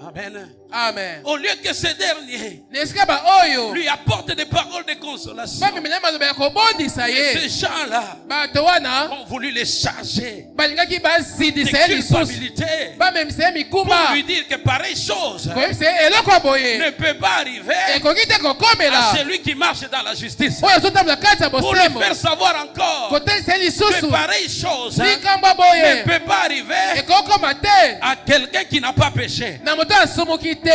Amen. Amen. Au lieu que ce dernier Nesika ba oyo. lui apporte des paroles de consolation. Ba milema lo ba kobondisa ye. Ces gens-là Ba towana. ont voulu les charger Balingaki ba zidisa de ye lisusu. culpabilité Ba memse mikuma. pour lui dire que pareille chose Ko yebise eloko boye. ne peut pas arriver Ekoki te kokomela. à celui qui marche dans la justice. Oyo zotambola kati ya Pour lui bosembo. faire savoir encore Kotelisa ye que lisusu. pareille chose Likambo ne boye. peut pas arriver Ekokoma te. à quelqu'un qui n'a pas péché Na moto asumuki te.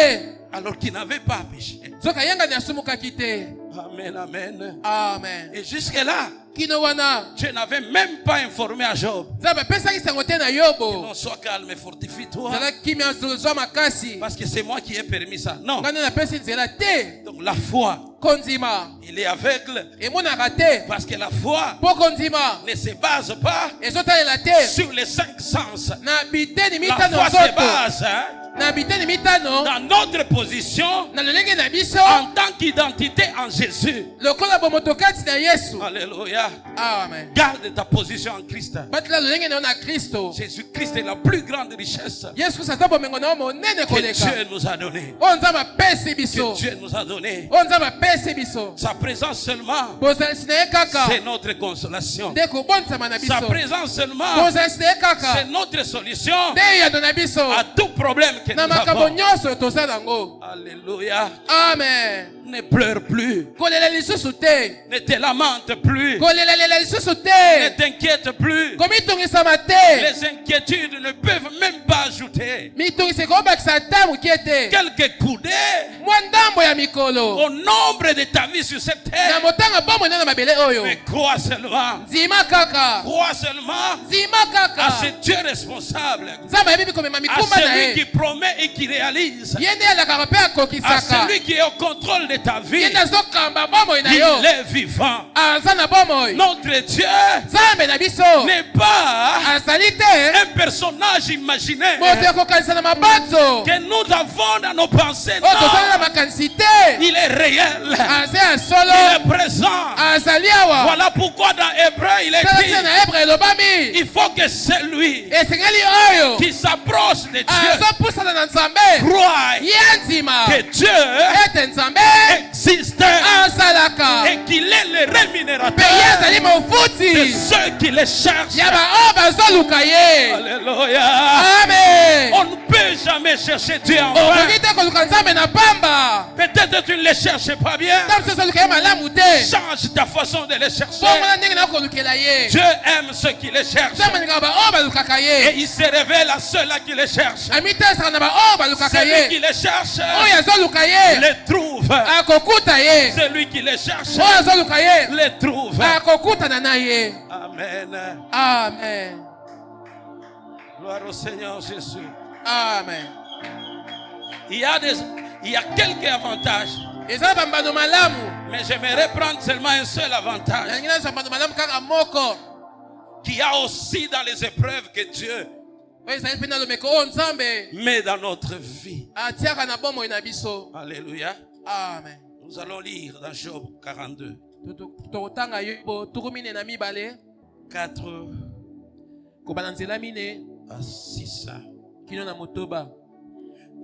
alors qu'il n'avait pas péché. Soka yanga ni asumukaki te. Amen, amen. Amen. Et jusque-là, Kino wana. Dieu n'avait même pas informé à Job. Zaba pesaki sango te na Yobo. Non, sois calme et fortifie-toi. Zala kimia zozwa makasi. Parce que c'est moi qui ai permis ça. Non. Ngana na pesi nzela te. Donc la foi, Konzima. il est aveugle. Emonaka te. Parce que la foi Po konzima. ne se base pas Ezotalela te. sur les 5 sens. Na biteni La mitano foi se zoto. base Na biteni mitano. dans notre position Na lolenge na biso. en tant qu'identité en Jésus. Lokola bomoto kati na Yesu. Alléluia. Amen. Garde ta position en Christ. Batela lolenge na na Kristo. Jésus-Christ est la plus grande richesse Yesu Kristo ata bomengo na monene que koleka. Dieu nous a donnée. O nzamba pesi biso. Que Dieu nous a donné. O nzamba pesi biso. Sa présence seulement, Bozalisi na ye kaka. c'est notre consolation. Nde kobondisama na biso. Sa présence seulement, Bozalisi na ye kaka. c'est notre solution Nde yano na biso. à tout problème que Na nous makambo avons. nyonso toza nango. Alléluia. Amen. Ne pleure plus. Kolela lisusu te. Ne te lamente plus. Kolela lisusu Ne te. t'inquiète plus. Komitungisama te. Les inquiétudes ne peuvent même pas ajouter Mitungisi kobakisa ata mokie te. quelques coudées Mwa ndambo ya mikolo. au nombre de ta vie sur cette Na terre. motanga bomoi na mabele oyo. Mais crois seulement. Nzima kaka. Crois seulement Nzima à kaka. ce Dieu responsable. Nzambe ayebi komema À mikuma na celui qui ye. promet et qui réalise. Ye nde alakaka mpe À akokisaka. celui qui est au contrôle de ta vie. Ye nde azokamba bomoi na Il yo. est vivant. Aza na bomoi. Notre Dieu Nzambe na biso. n'est pas Azali te. un personnage imaginaire Moto ya kokanisa na mabanzo. que nous avons dans nos pensées. Oyo tosalela Non, makanisi te. il est réel. Aza ya Il solo. est présent. Azali awa. Voilà pourquoi dans Hébreu il Tala écrit, tina na Hebre elobami. il faut que celui Esengeli oyo. qui s'approche de Dieu Azopusana na Nzambe. croit Ye nzima. que Dieu Ete Nzambe. existe Asalaka. et qu'il est le Mpe ye rémunérateur azali de mofuti. ceux qui le cherchent. Ya baoyo bazoluka ye. Alléluia. Amen. On ne peut jamais chercher Dieu en vain. Okoki te koluka Nzambe na pamba. Peut-être tu ne le cherches pas bien. Ntango mosusu oluka ye malamu te. Change ta façon de le chercher. Bongo ndenge na okolukela ye. Dieu aime ceux qui le cherchent. Nzambe alingaka baoyo balukaka Et ye. il se révèle à ceux-là qui le cherchent. Amitasaka na baoyo balukaka Celui qui ye. le cherche Oyo azoluka ye. le trouve. Akokuta ye. Celui qui le cherche Oyo azoluka ye. le trouve. Akokutana na ye. Amen. Amen. Gloire au Seigneur Jésus. Amen. Il y a quelques avantages, Eza bambano malamu. mais j'aimerais prendre seulement un seul avantage Nalingi nazwa bambano malamu kaka moko. qu'il y a aussi dans les épreuves que Dieu Oyo ezali mpe na lomeko oyo Nzambe met dans notre vie. atiaka na bomoi na biso. Alléluia. Amen. Nous allons lire dans Job 42. Tokotanga Yobo tuku mine na mibale 4 kobana nzela mine à 6. kino na motoba.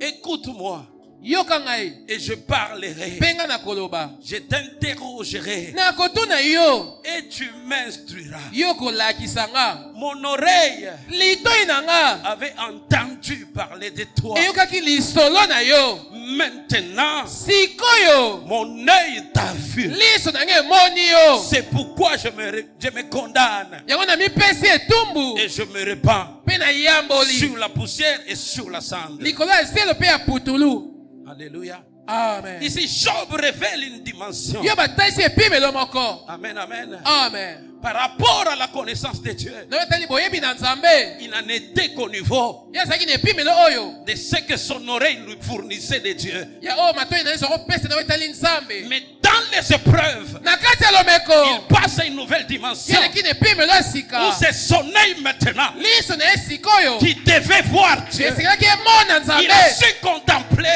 Écoute-moi Yoka ngai et je parlerai. penga na koloba. Je t'interrogerai Na kotuna yo et tu m'instruiras. yo kolakisa nga. Mon oreille Litoi na nga avait entendu parler de toi. eyokaki lisolo na yo. Maintenant, Sikoyo mon œil t'a vu. liso na ngai emoni yo. C'est pourquoi je me condamne Yango na mipesi etumbu et je me répands mpe na yamboli. sur la poussière et sur la cendre. Likolo ya zelo mpe ya putulu. Alléluia. Amen. Ici, Job révèle une dimension. Yo batalisi epimelo moko. Amen, amen. Amen. Par rapport à la connaissance de Dieu, Na yotali boyebi na Nzambe. il en était qu'au niveau Ye azalaki na epimelo oyo. de ce que son oreille lui fournissait de Dieu. Ya oyo matoi na ye sokopesa na yotali Nzambe. Mais dans les épreuves, Na kati ya lomeko. il passe à une nouvelle dimension Ye aleki na epimelo ya où sika. c'est son œil maintenant Liso na ye sikoyo. qui devait voir Dieu. Esekaki emona Il a Nzambe. su contempler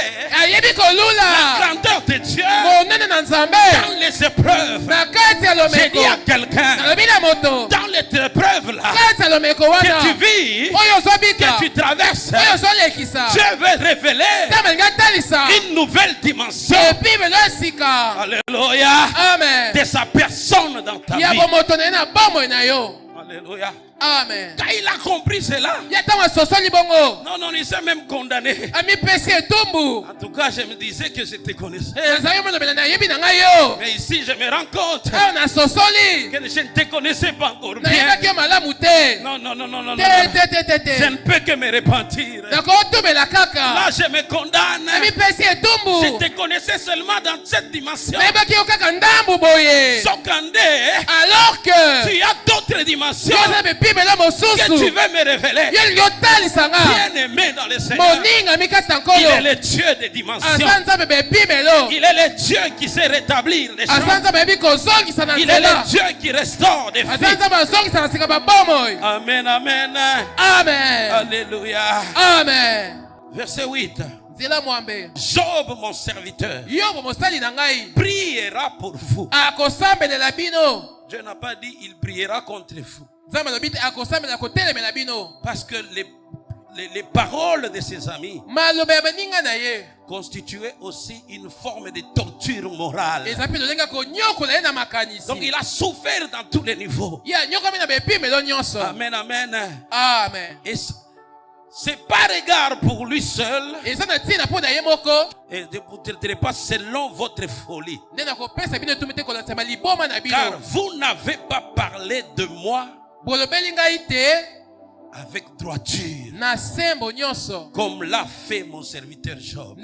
Ayebi la kolula. grandeur de Dieu Monene na Nzambe. dans les épreuves. Na kati ya J'ai dit lomeko. à quelqu'un, Nalobi na moto. dans les épreuves là, Kati ya que tu vis, que tu traverses, Dieu veut révéler une nouvelle dimension. Alléluia. Amen. De sa personne dans ta vie. Alléluia. Amen. Quand il a compris cela, non, il s'est même condamné. En tout cas, je me disais que je te connaissais. Mais ici, je me rends compte que je ne te connaissais pas encore bien. Non. Je ne peux que me repentir. Là, je me condamne. Je te connaissais seulement dans cette dimension. Alors que tu as d'autres dimensions que tu veux me révéler. Bien aimé dans le Seigneur, il est le Dieu des dimensions. Il est le Dieu qui sait rétablir les choses. Il est le Dieu qui restaure des vies. Amen, amen. Amen. Alléluia. Amen. Verset 8. Job, mon serviteur, priera pour vous. Dieu n'a pas dit il priera contre vous. Parce que les paroles de ses amis constituaient aussi une forme de torture morale. Donc il a souffert dans tous les niveaux. Amen, amen. Amen. Et c'est par égard pour lui seul. Et vous ne direz pas selon votre folie. Car vous n'avez pas parlé de moi avec droiture, comme l'a fait mon serviteur Job.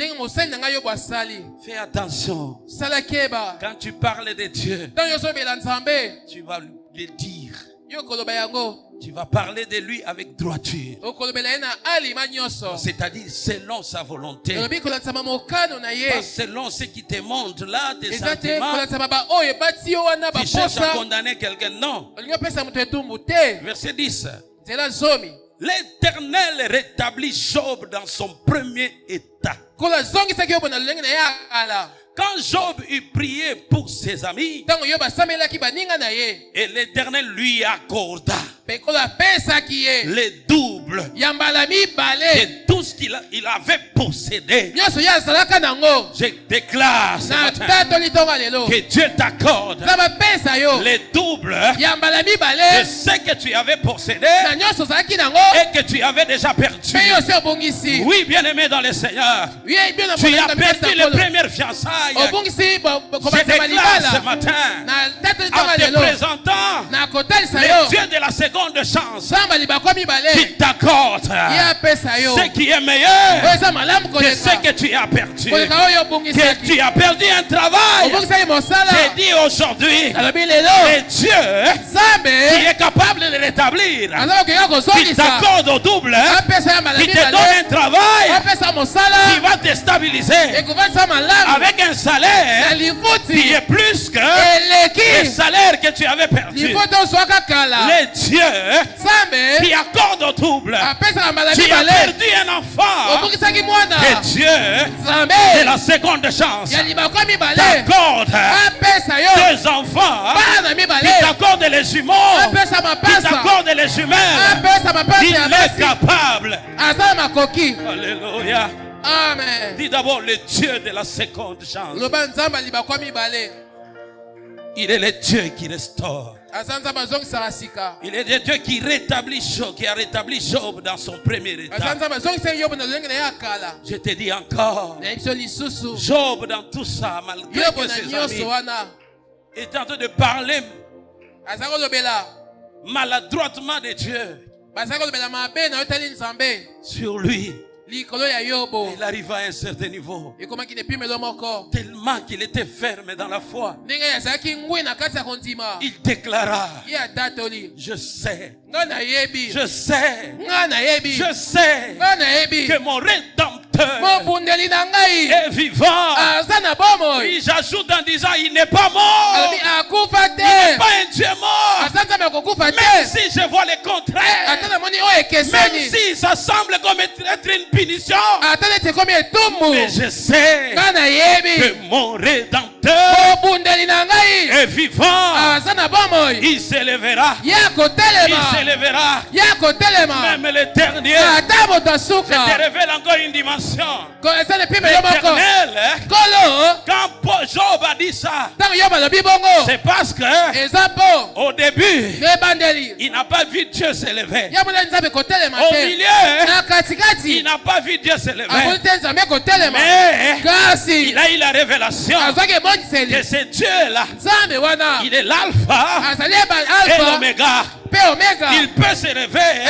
Fais attention. Quand tu parles de Dieu, tu vas lui dire. Tu vas parler de lui avec droiture. C'est-à-dire selon sa volonté. Pas selon ce qui te montre là, tes sentiments. Tu cherches à condamner quelqu'un. Non. Verset 10. L'Éternel rétablit Job dans son premier état. Quand Job eut prié pour ses amis, et l'Éternel lui accorda les doubles de tout ce qu'il avait possédé. Je déclare ce matin que Dieu t'accorde les doubles de ce que tu avais possédé et que tu avais déjà perdu. Oui, bien aimé dans le Seigneur, tu as perdu les premières fiançailles. Je déclare ce matin en te présentant le Dieu de la seconde chance qui t'accorde ce qui est meilleur que ce que tu as perdu. Que tu as perdu un travail. J'ai dit aujourd'hui, le Dieu qui est capable de rétablir, qui t'accorde au double, qui te donne un travail qui va te stabiliser avec un salaire qui est plus que le salaire que tu avais perdu. Le Dieu qui accorde au double. Tu as perdu un enfant. Le Dieu de la seconde chance t'accorde deux enfants, qui t'accorde les jumeaux, qui t'accorde les jumelles. Il est capable. Alléluia. Amen. Dis d'abord le Dieu de la seconde chance. Il est le Dieu qui restaure. Il est le Dieu qui rétablit Job, qui a rétabli Job dans son premier état. Je te dis encore, Job dans tout ça, malgré que ses amis étaient en train de parler maladroitement de Dieu sur lui. Il arriva à un certain niveau, tellement qu'il était ferme dans la foi. Il déclara, je sais que mon Rédempteur est vivant. Puis j'ajoute en disant, il n'est pas mort. Il n'est pas un Dieu mort. Même si je vois le contraire, même si ça semble comme être une punition, mais je sais que mon Rédempteur est vivant. Il s'élèvera. Il s'élèvera. Même l'éternel. Je te révèle encore une dimension. L'éternel, quand Job a dit ça, c'est parce que au début, il n'a pas vu Dieu s'élever. Au milieu, il n'a pas vu Dieu s'élever. Mais il a eu la révélation que ce Dieu-là, il est l'alpha et l'oméga. Il peut s'élever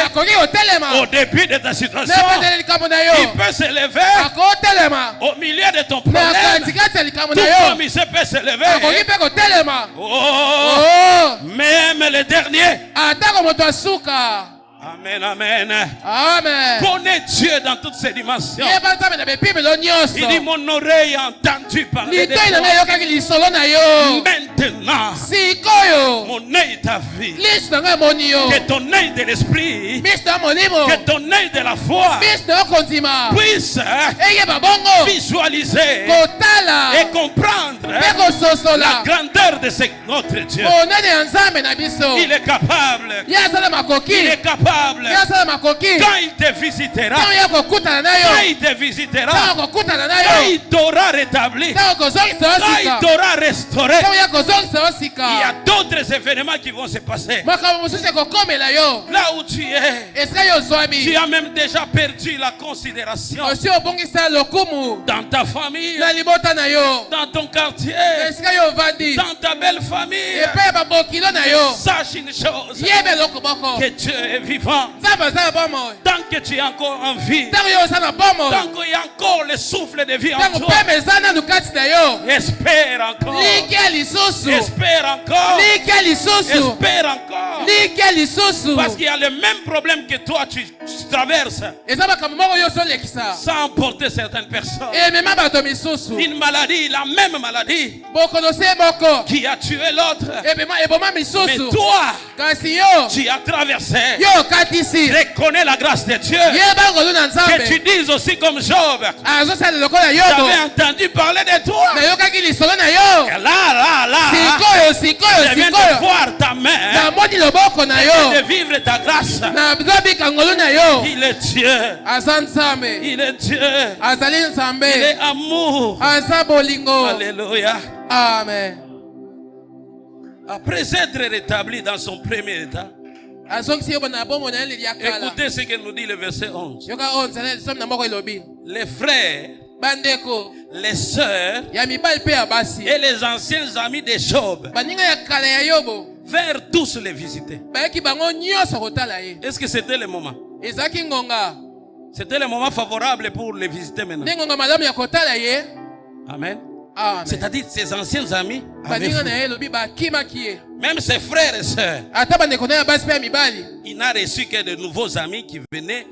au début de ta situation. Il peut s'élever au milieu de ton problème. Tout comme il peut s'élever. Même le dernier. Amen, amen. Connais Dieu dans toutes ses dimensions. Il dit mon oreille a entendu parler de toi. Maintenant, mon œil t'a vu. Que ton œil de l'esprit, que ton œil de la foi puisse visualiser et comprendre la grandeur de notre Dieu. Il est capable. Il est capable. Quand il te visitera, quand il t'aura rétabli, quand il t'aura restauré, il y a d'autres événements qui vont se passer. Là où tu es, tu as même déjà perdu la considération dans ta famille, dans ton quartier, dans ta belle famille. Sache une chose, que Dieu est vivant. Tant que tu es encore en vie, tant qu'il y a encore le souffle de vie en toi, espère encore. Espère encore. Espère encore. Parce qu'il y a le même problème que toi tu traverses, sans porter certaines personnes. Une maladie, la même maladie qui a tué l'autre. Mais toi, tu as traversé. Reconnais la grâce de Dieu. Que tu dises aussi comme Job, j'avais entendu parler de toi. Et là, je viens de voir ta main. Je viens de vivre ta grâce. Il est Dieu. Il est Dieu. Il est amour. Alléluia. Amen. Après être rétabli dans son premier état, écoutez ce que nous dit le verset 11. Les frères, les sœurs et les anciens amis de Job vinrent tous les visiter. Est-ce que c'était le moment? C'était le moment favorable pour les visiter maintenant. Amen. C'est-à-dire ses anciens amis avaient fui. Même ses frères et sœurs, il n'a reçu que de nouveaux amis qui venaient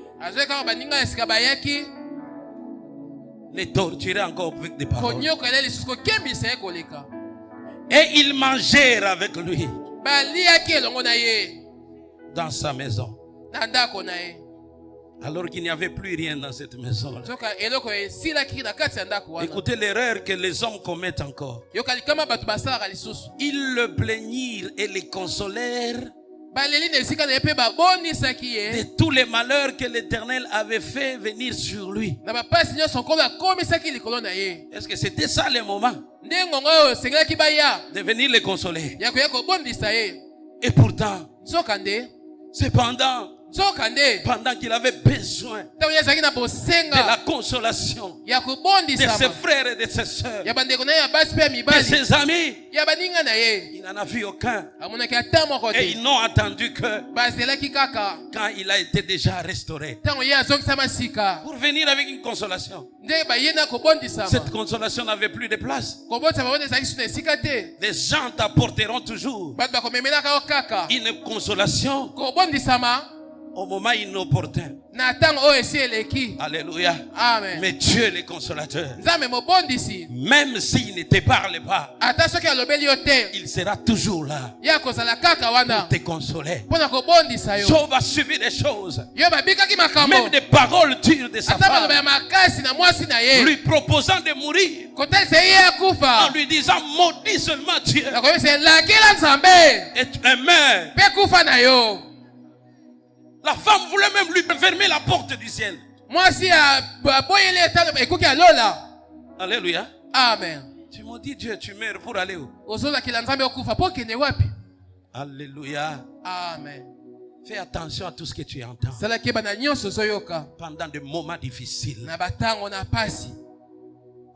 les torturer encore avec des paroles. Et ils mangèrent avec lui dans sa maison, alors qu'il n'y avait plus rien dans cette maison. Écoutez l'erreur que les hommes commettent encore. Ils le plaignirent et le consolèrent de tous les malheurs que l'Éternel avait fait venir sur lui. Est-ce que c'était ça le moment de venir le consoler? Et pourtant, cependant, pendant qu'il avait besoin de la consolation de ses frères et de ses sœurs, de ses amis, il n'en a vu aucun. Et ils n'ont attendu que quand il a été déjà restauré pour venir avec une consolation. Cette consolation n'avait plus de place. Les gens t'apporteront toujours une consolation au moment inopportun. Na ntango oyo esi eleki. Alléluia. Amen. Mais Dieu est le consolateur. Nzambe mobondisi. Même s'il ne te parle pas, ata soki alobeli yo te, il sera toujours là ye akozala kaka wana pour te consoler. mpona kobondisa yo. Job a suivi des choses, Yo babikaki makambo, même des paroles dures de sa ata maloba ya femme, makasi na mwasi na ye, lui proposant de mourir, kotalisa ye en akufa, lui disant maudit seulement Dieu nakoyebisa lakila Nzambe et tu es mort. mpe kufa na yo. La femme voulait même lui fermer la porte du ciel. Mwasi aboyeli ata ekoki alola. Alléluia. Amen. Tu m'as dit Dieu, tu meurs pour aller où? Ozolakila Nzambe okufa po okende wapi? Alléluia. Amen. Fais attention à tout ce que tu entends Zala keba na nyonso ozoyoka pendant des moments difficiles. na batango na pasi.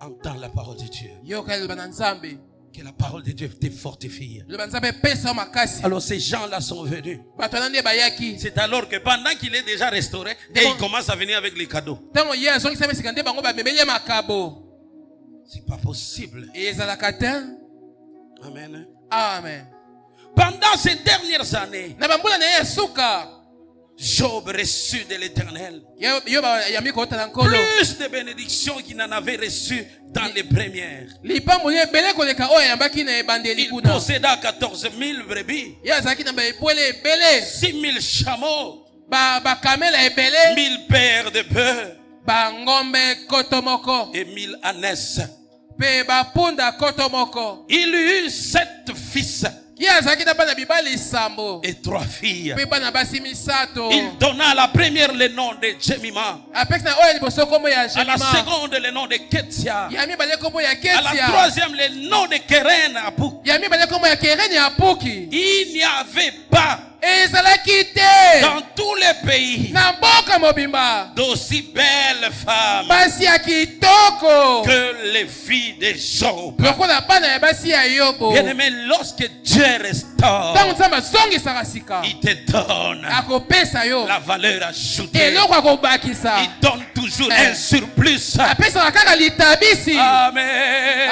Entends la parole de Dieu. Yoka eloba na Nzambe. Que la parole de Dieu te fortifie. Loba Nzambe pesa makasi. Alors ces gens-là sont venus. Bato nande bayaki. C'est alors que pendant qu'il est déjà restauré, et il commence à venir avec les cadeaux. Tango ye azongisa mesika nde bango bamemeli ye makabo. C'est pas possible. Ezalaka te. Amen. Amen. Pendant ces dernières années, Na bambula na ye suka. Job reçut de l'Éternel Yo yami ko tala nkolo. plus de bénédictions qu'il n'en avait reçues dans les premières. Lipambo ye bele koleka oyo yambaki na ebandeli Il kuna. posséda 14 000 brebis, Ye azalaki na baebwele ebele. 6 000 chameaux, Bakamela ebele. 1000 paires de bœufs Bangombe koto moko. et 1000 ânesses. Pe bapunda koto moko. Il eut 7 fils Ye azalaki na bana bibali sambo. et 3 filles. Pe bana basi misato. Il donna à la première le nom de Jemima, Apesi na oyo liboso kombo ya à la Jemima. seconde le nom de Ketsia, Ya mibale kombo ya à la Ketia. troisième le nom de Keren Apuk. Ya mibale kombo ya Kereni ya Puki. Il n'y avait pas Ezalaki te dans tous les pays na mboka mobimba d'aussi belles femmes basi ya kitoko que les filles de Job. lokola bana ya basi ya Yobo. Bien-aimé, lorsque Dieu restaure, Ntango Nzambe azongisaka sika il te donne akopesa yo la valeur ajoutée. eloko akobakisa. Il donne toujours un surplus. Apesaka kaka litabisi. Amen.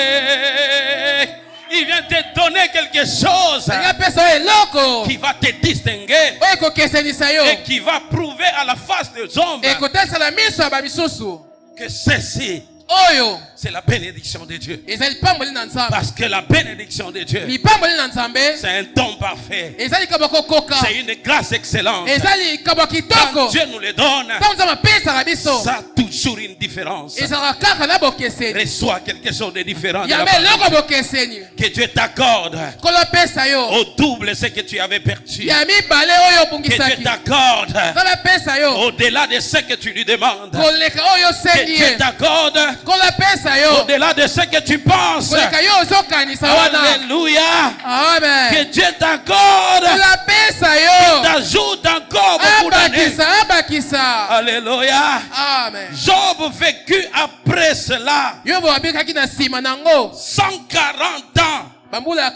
Amen. Il vient te donner quelque chose Apesa yo eloko qui va te distinguer oyo ekokesenisa yo et qui va prouver à la face des hommes ekotasala miso ya bamisusu que ceci, oyo c'est la bénédiction de Dieu. ezali lipamboli na Nzambe. Parce que la bénédiction de Dieu, Lipamboli na Nzambe c'est un don parfait. ezali likambo kokoka. C'est une grâce excellente. Ezali likambo Quand kitoko. Dieu nous le donne, Ntango Nzambe apesaka biso ça a toujours une différence. ezalaka kaka na bokeseni. Reçois quelque chose de différent. de la Yambe part de eloko Dieu. bokeseni. Que Dieu t'accorde Kolo apesa yo au double ce que tu avais perdu. ya mibale oyo Que Dieu obungisaki. t'accorde Nzambe apesa yo au-delà de ce que tu lui demandes. koleka oyo Que osengi Dieu ye. t'accorde Kolo apesa yo au-delà de ce que tu penses. koleka yo ozokanisa wana. Alléluia. Que Amen. Dieu t'accorde. Kolo apesa yo T'ajoute encore beaucoup d'années. abakisa. Alléluia. Amen. Job vécut après cela Yobo abikaki na nsima nango 140 ans. bambula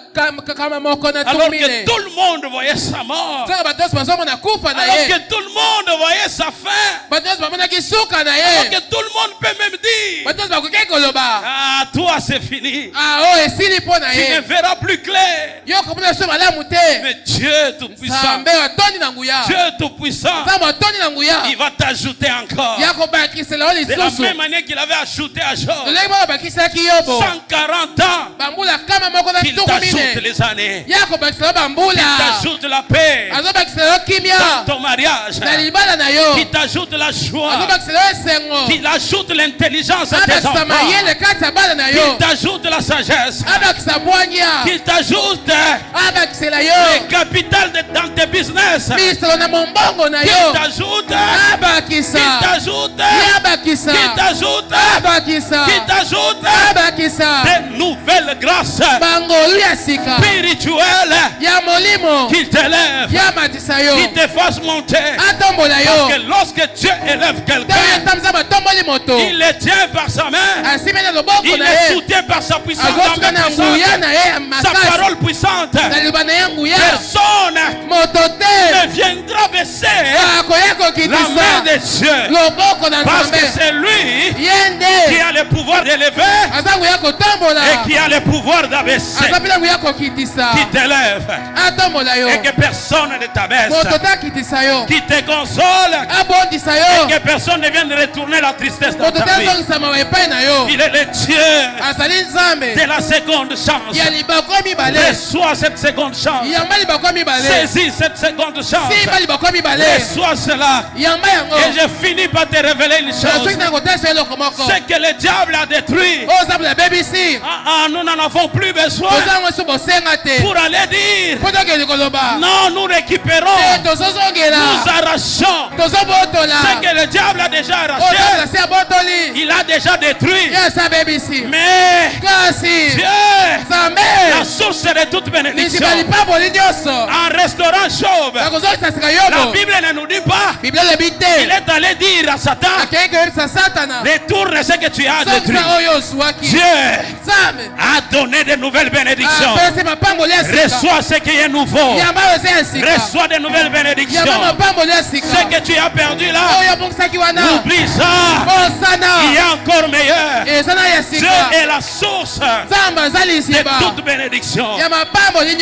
kama moko na Alors que tumile. tout le monde voyait sa mort. Nzaka bato nyonso bazomona kufa na Alors ye. que tout le monde voyait sa fin. Bato nyonso bamonaki suka na Alors ye. que tout le monde peut même dire: Bato nyonso bakoki koloba ah, toi c'est fini. oyo esili mpo na Tu ne ye. verras plus clair. Yo komona so malamu te. Mais Dieu tout-puissant, Nzambe atondi na nguya. Dieu tout-puissant, Nzambe atondi na nguya. il va t'ajouter encore. Ya kobakisela yo De la lisusu. même manière qu'il avait ajouté à Job Lolenge moko bakisaki Yobo 140 ans, bambula kama moko na qu'il tuku t'ajoute mine. les années, Ya kobakisela yo bambula. qu'il t'ajoute la paix Azobakisela yo kimia dans ton mariage, na libala na yo. qu'il t'ajoute la joie, Azobakisela yo esengo. qu'il ajoute l'intelligence à tes Abakisa enfants, mayele kati ya bana na yo. qu'il t'ajoute la sagesse, Abakisa bwanya. qu'il t'ajoute Abakisela yo le capital dans tes business, misolo na mombongo na qu'il yo. t'ajoute, Abakisa. qu'il t'ajoute, Abakisa. qu'il t'ajoute, Abakisa. qu'il t'ajoute Abakisa. de nouvelles grâces Bangolu ya sika. spirituelles Ya molimo. qui t'élèvent, Ya matisa yo. qui te fassent monter. Atombola Parce que yo. lorsque Dieu élève Tango quelqu'un, etamisa batomboli moto. il le tient par sa main, Asimbi na loboko il na le ye. soutient par sa puissance, Azosuka na nguya na ye ya sa makasi. parole puissante. Na liloba na ye nguya. Personne Moto te. ne viendra baisser Akoya la main kokitisa. de Dieu. Loboko na Parce que Nzambe. c'est lui Ye qui nde. a le pouvoir d'élever Aza nguya kotambola. et qui a le le pouvoir d'abaisser qui t'élève et que personne ne t'abaisse, qui te console et que personne ne vienne retourner la tristesse dans ta vie. Il est le Dieu de la seconde chance. Reçois cette seconde chance. Saisis cette seconde chance. Reçois cela. Et je finis par te révéler une chose. C'est que le diable a détruit. Nous n'en avons plus besoin pour aller dire non, nous récupérons, nous arrachons ce que le diable a déjà arraché. Il a déjà détruit. Mais Dieu, la source de toute bénédiction, en restaurant Job, la Bible ne nous dit pas, il est allé dire à Satan, retourne ce que tu as détruit. Dieu a donné de nouvelles bénédictions. Reçois ce qui est nouveau. Reçois de nouvelles bénédictions. Ce que tu as perdu là, oublie ça. Il y a encore meilleur. Dieu est la source de toute bénédiction.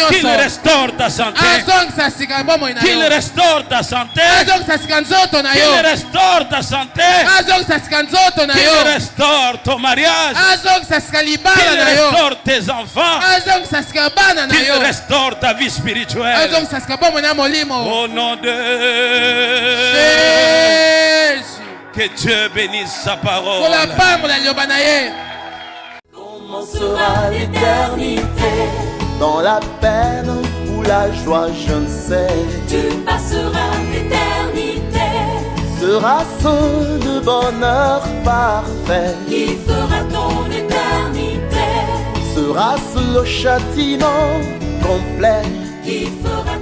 Qu'il restaure ta santé. Qu'il restaure ta santé. Qu'il restaure ta santé. Qu'il restaure ton mariage. Qu'il restaure tes enfants. Qu'il restaure ta vie spirituelle. Au nom de Jésus. Que Dieu bénisse sa parole. Comment sera l'éternité? Dans la peine ou la joie, je ne sais. Tu passeras l'éternité. Sera-ce le bonheur parfait? Qui fera ton éternité? Sera-ce le châtiment complet? Qui fera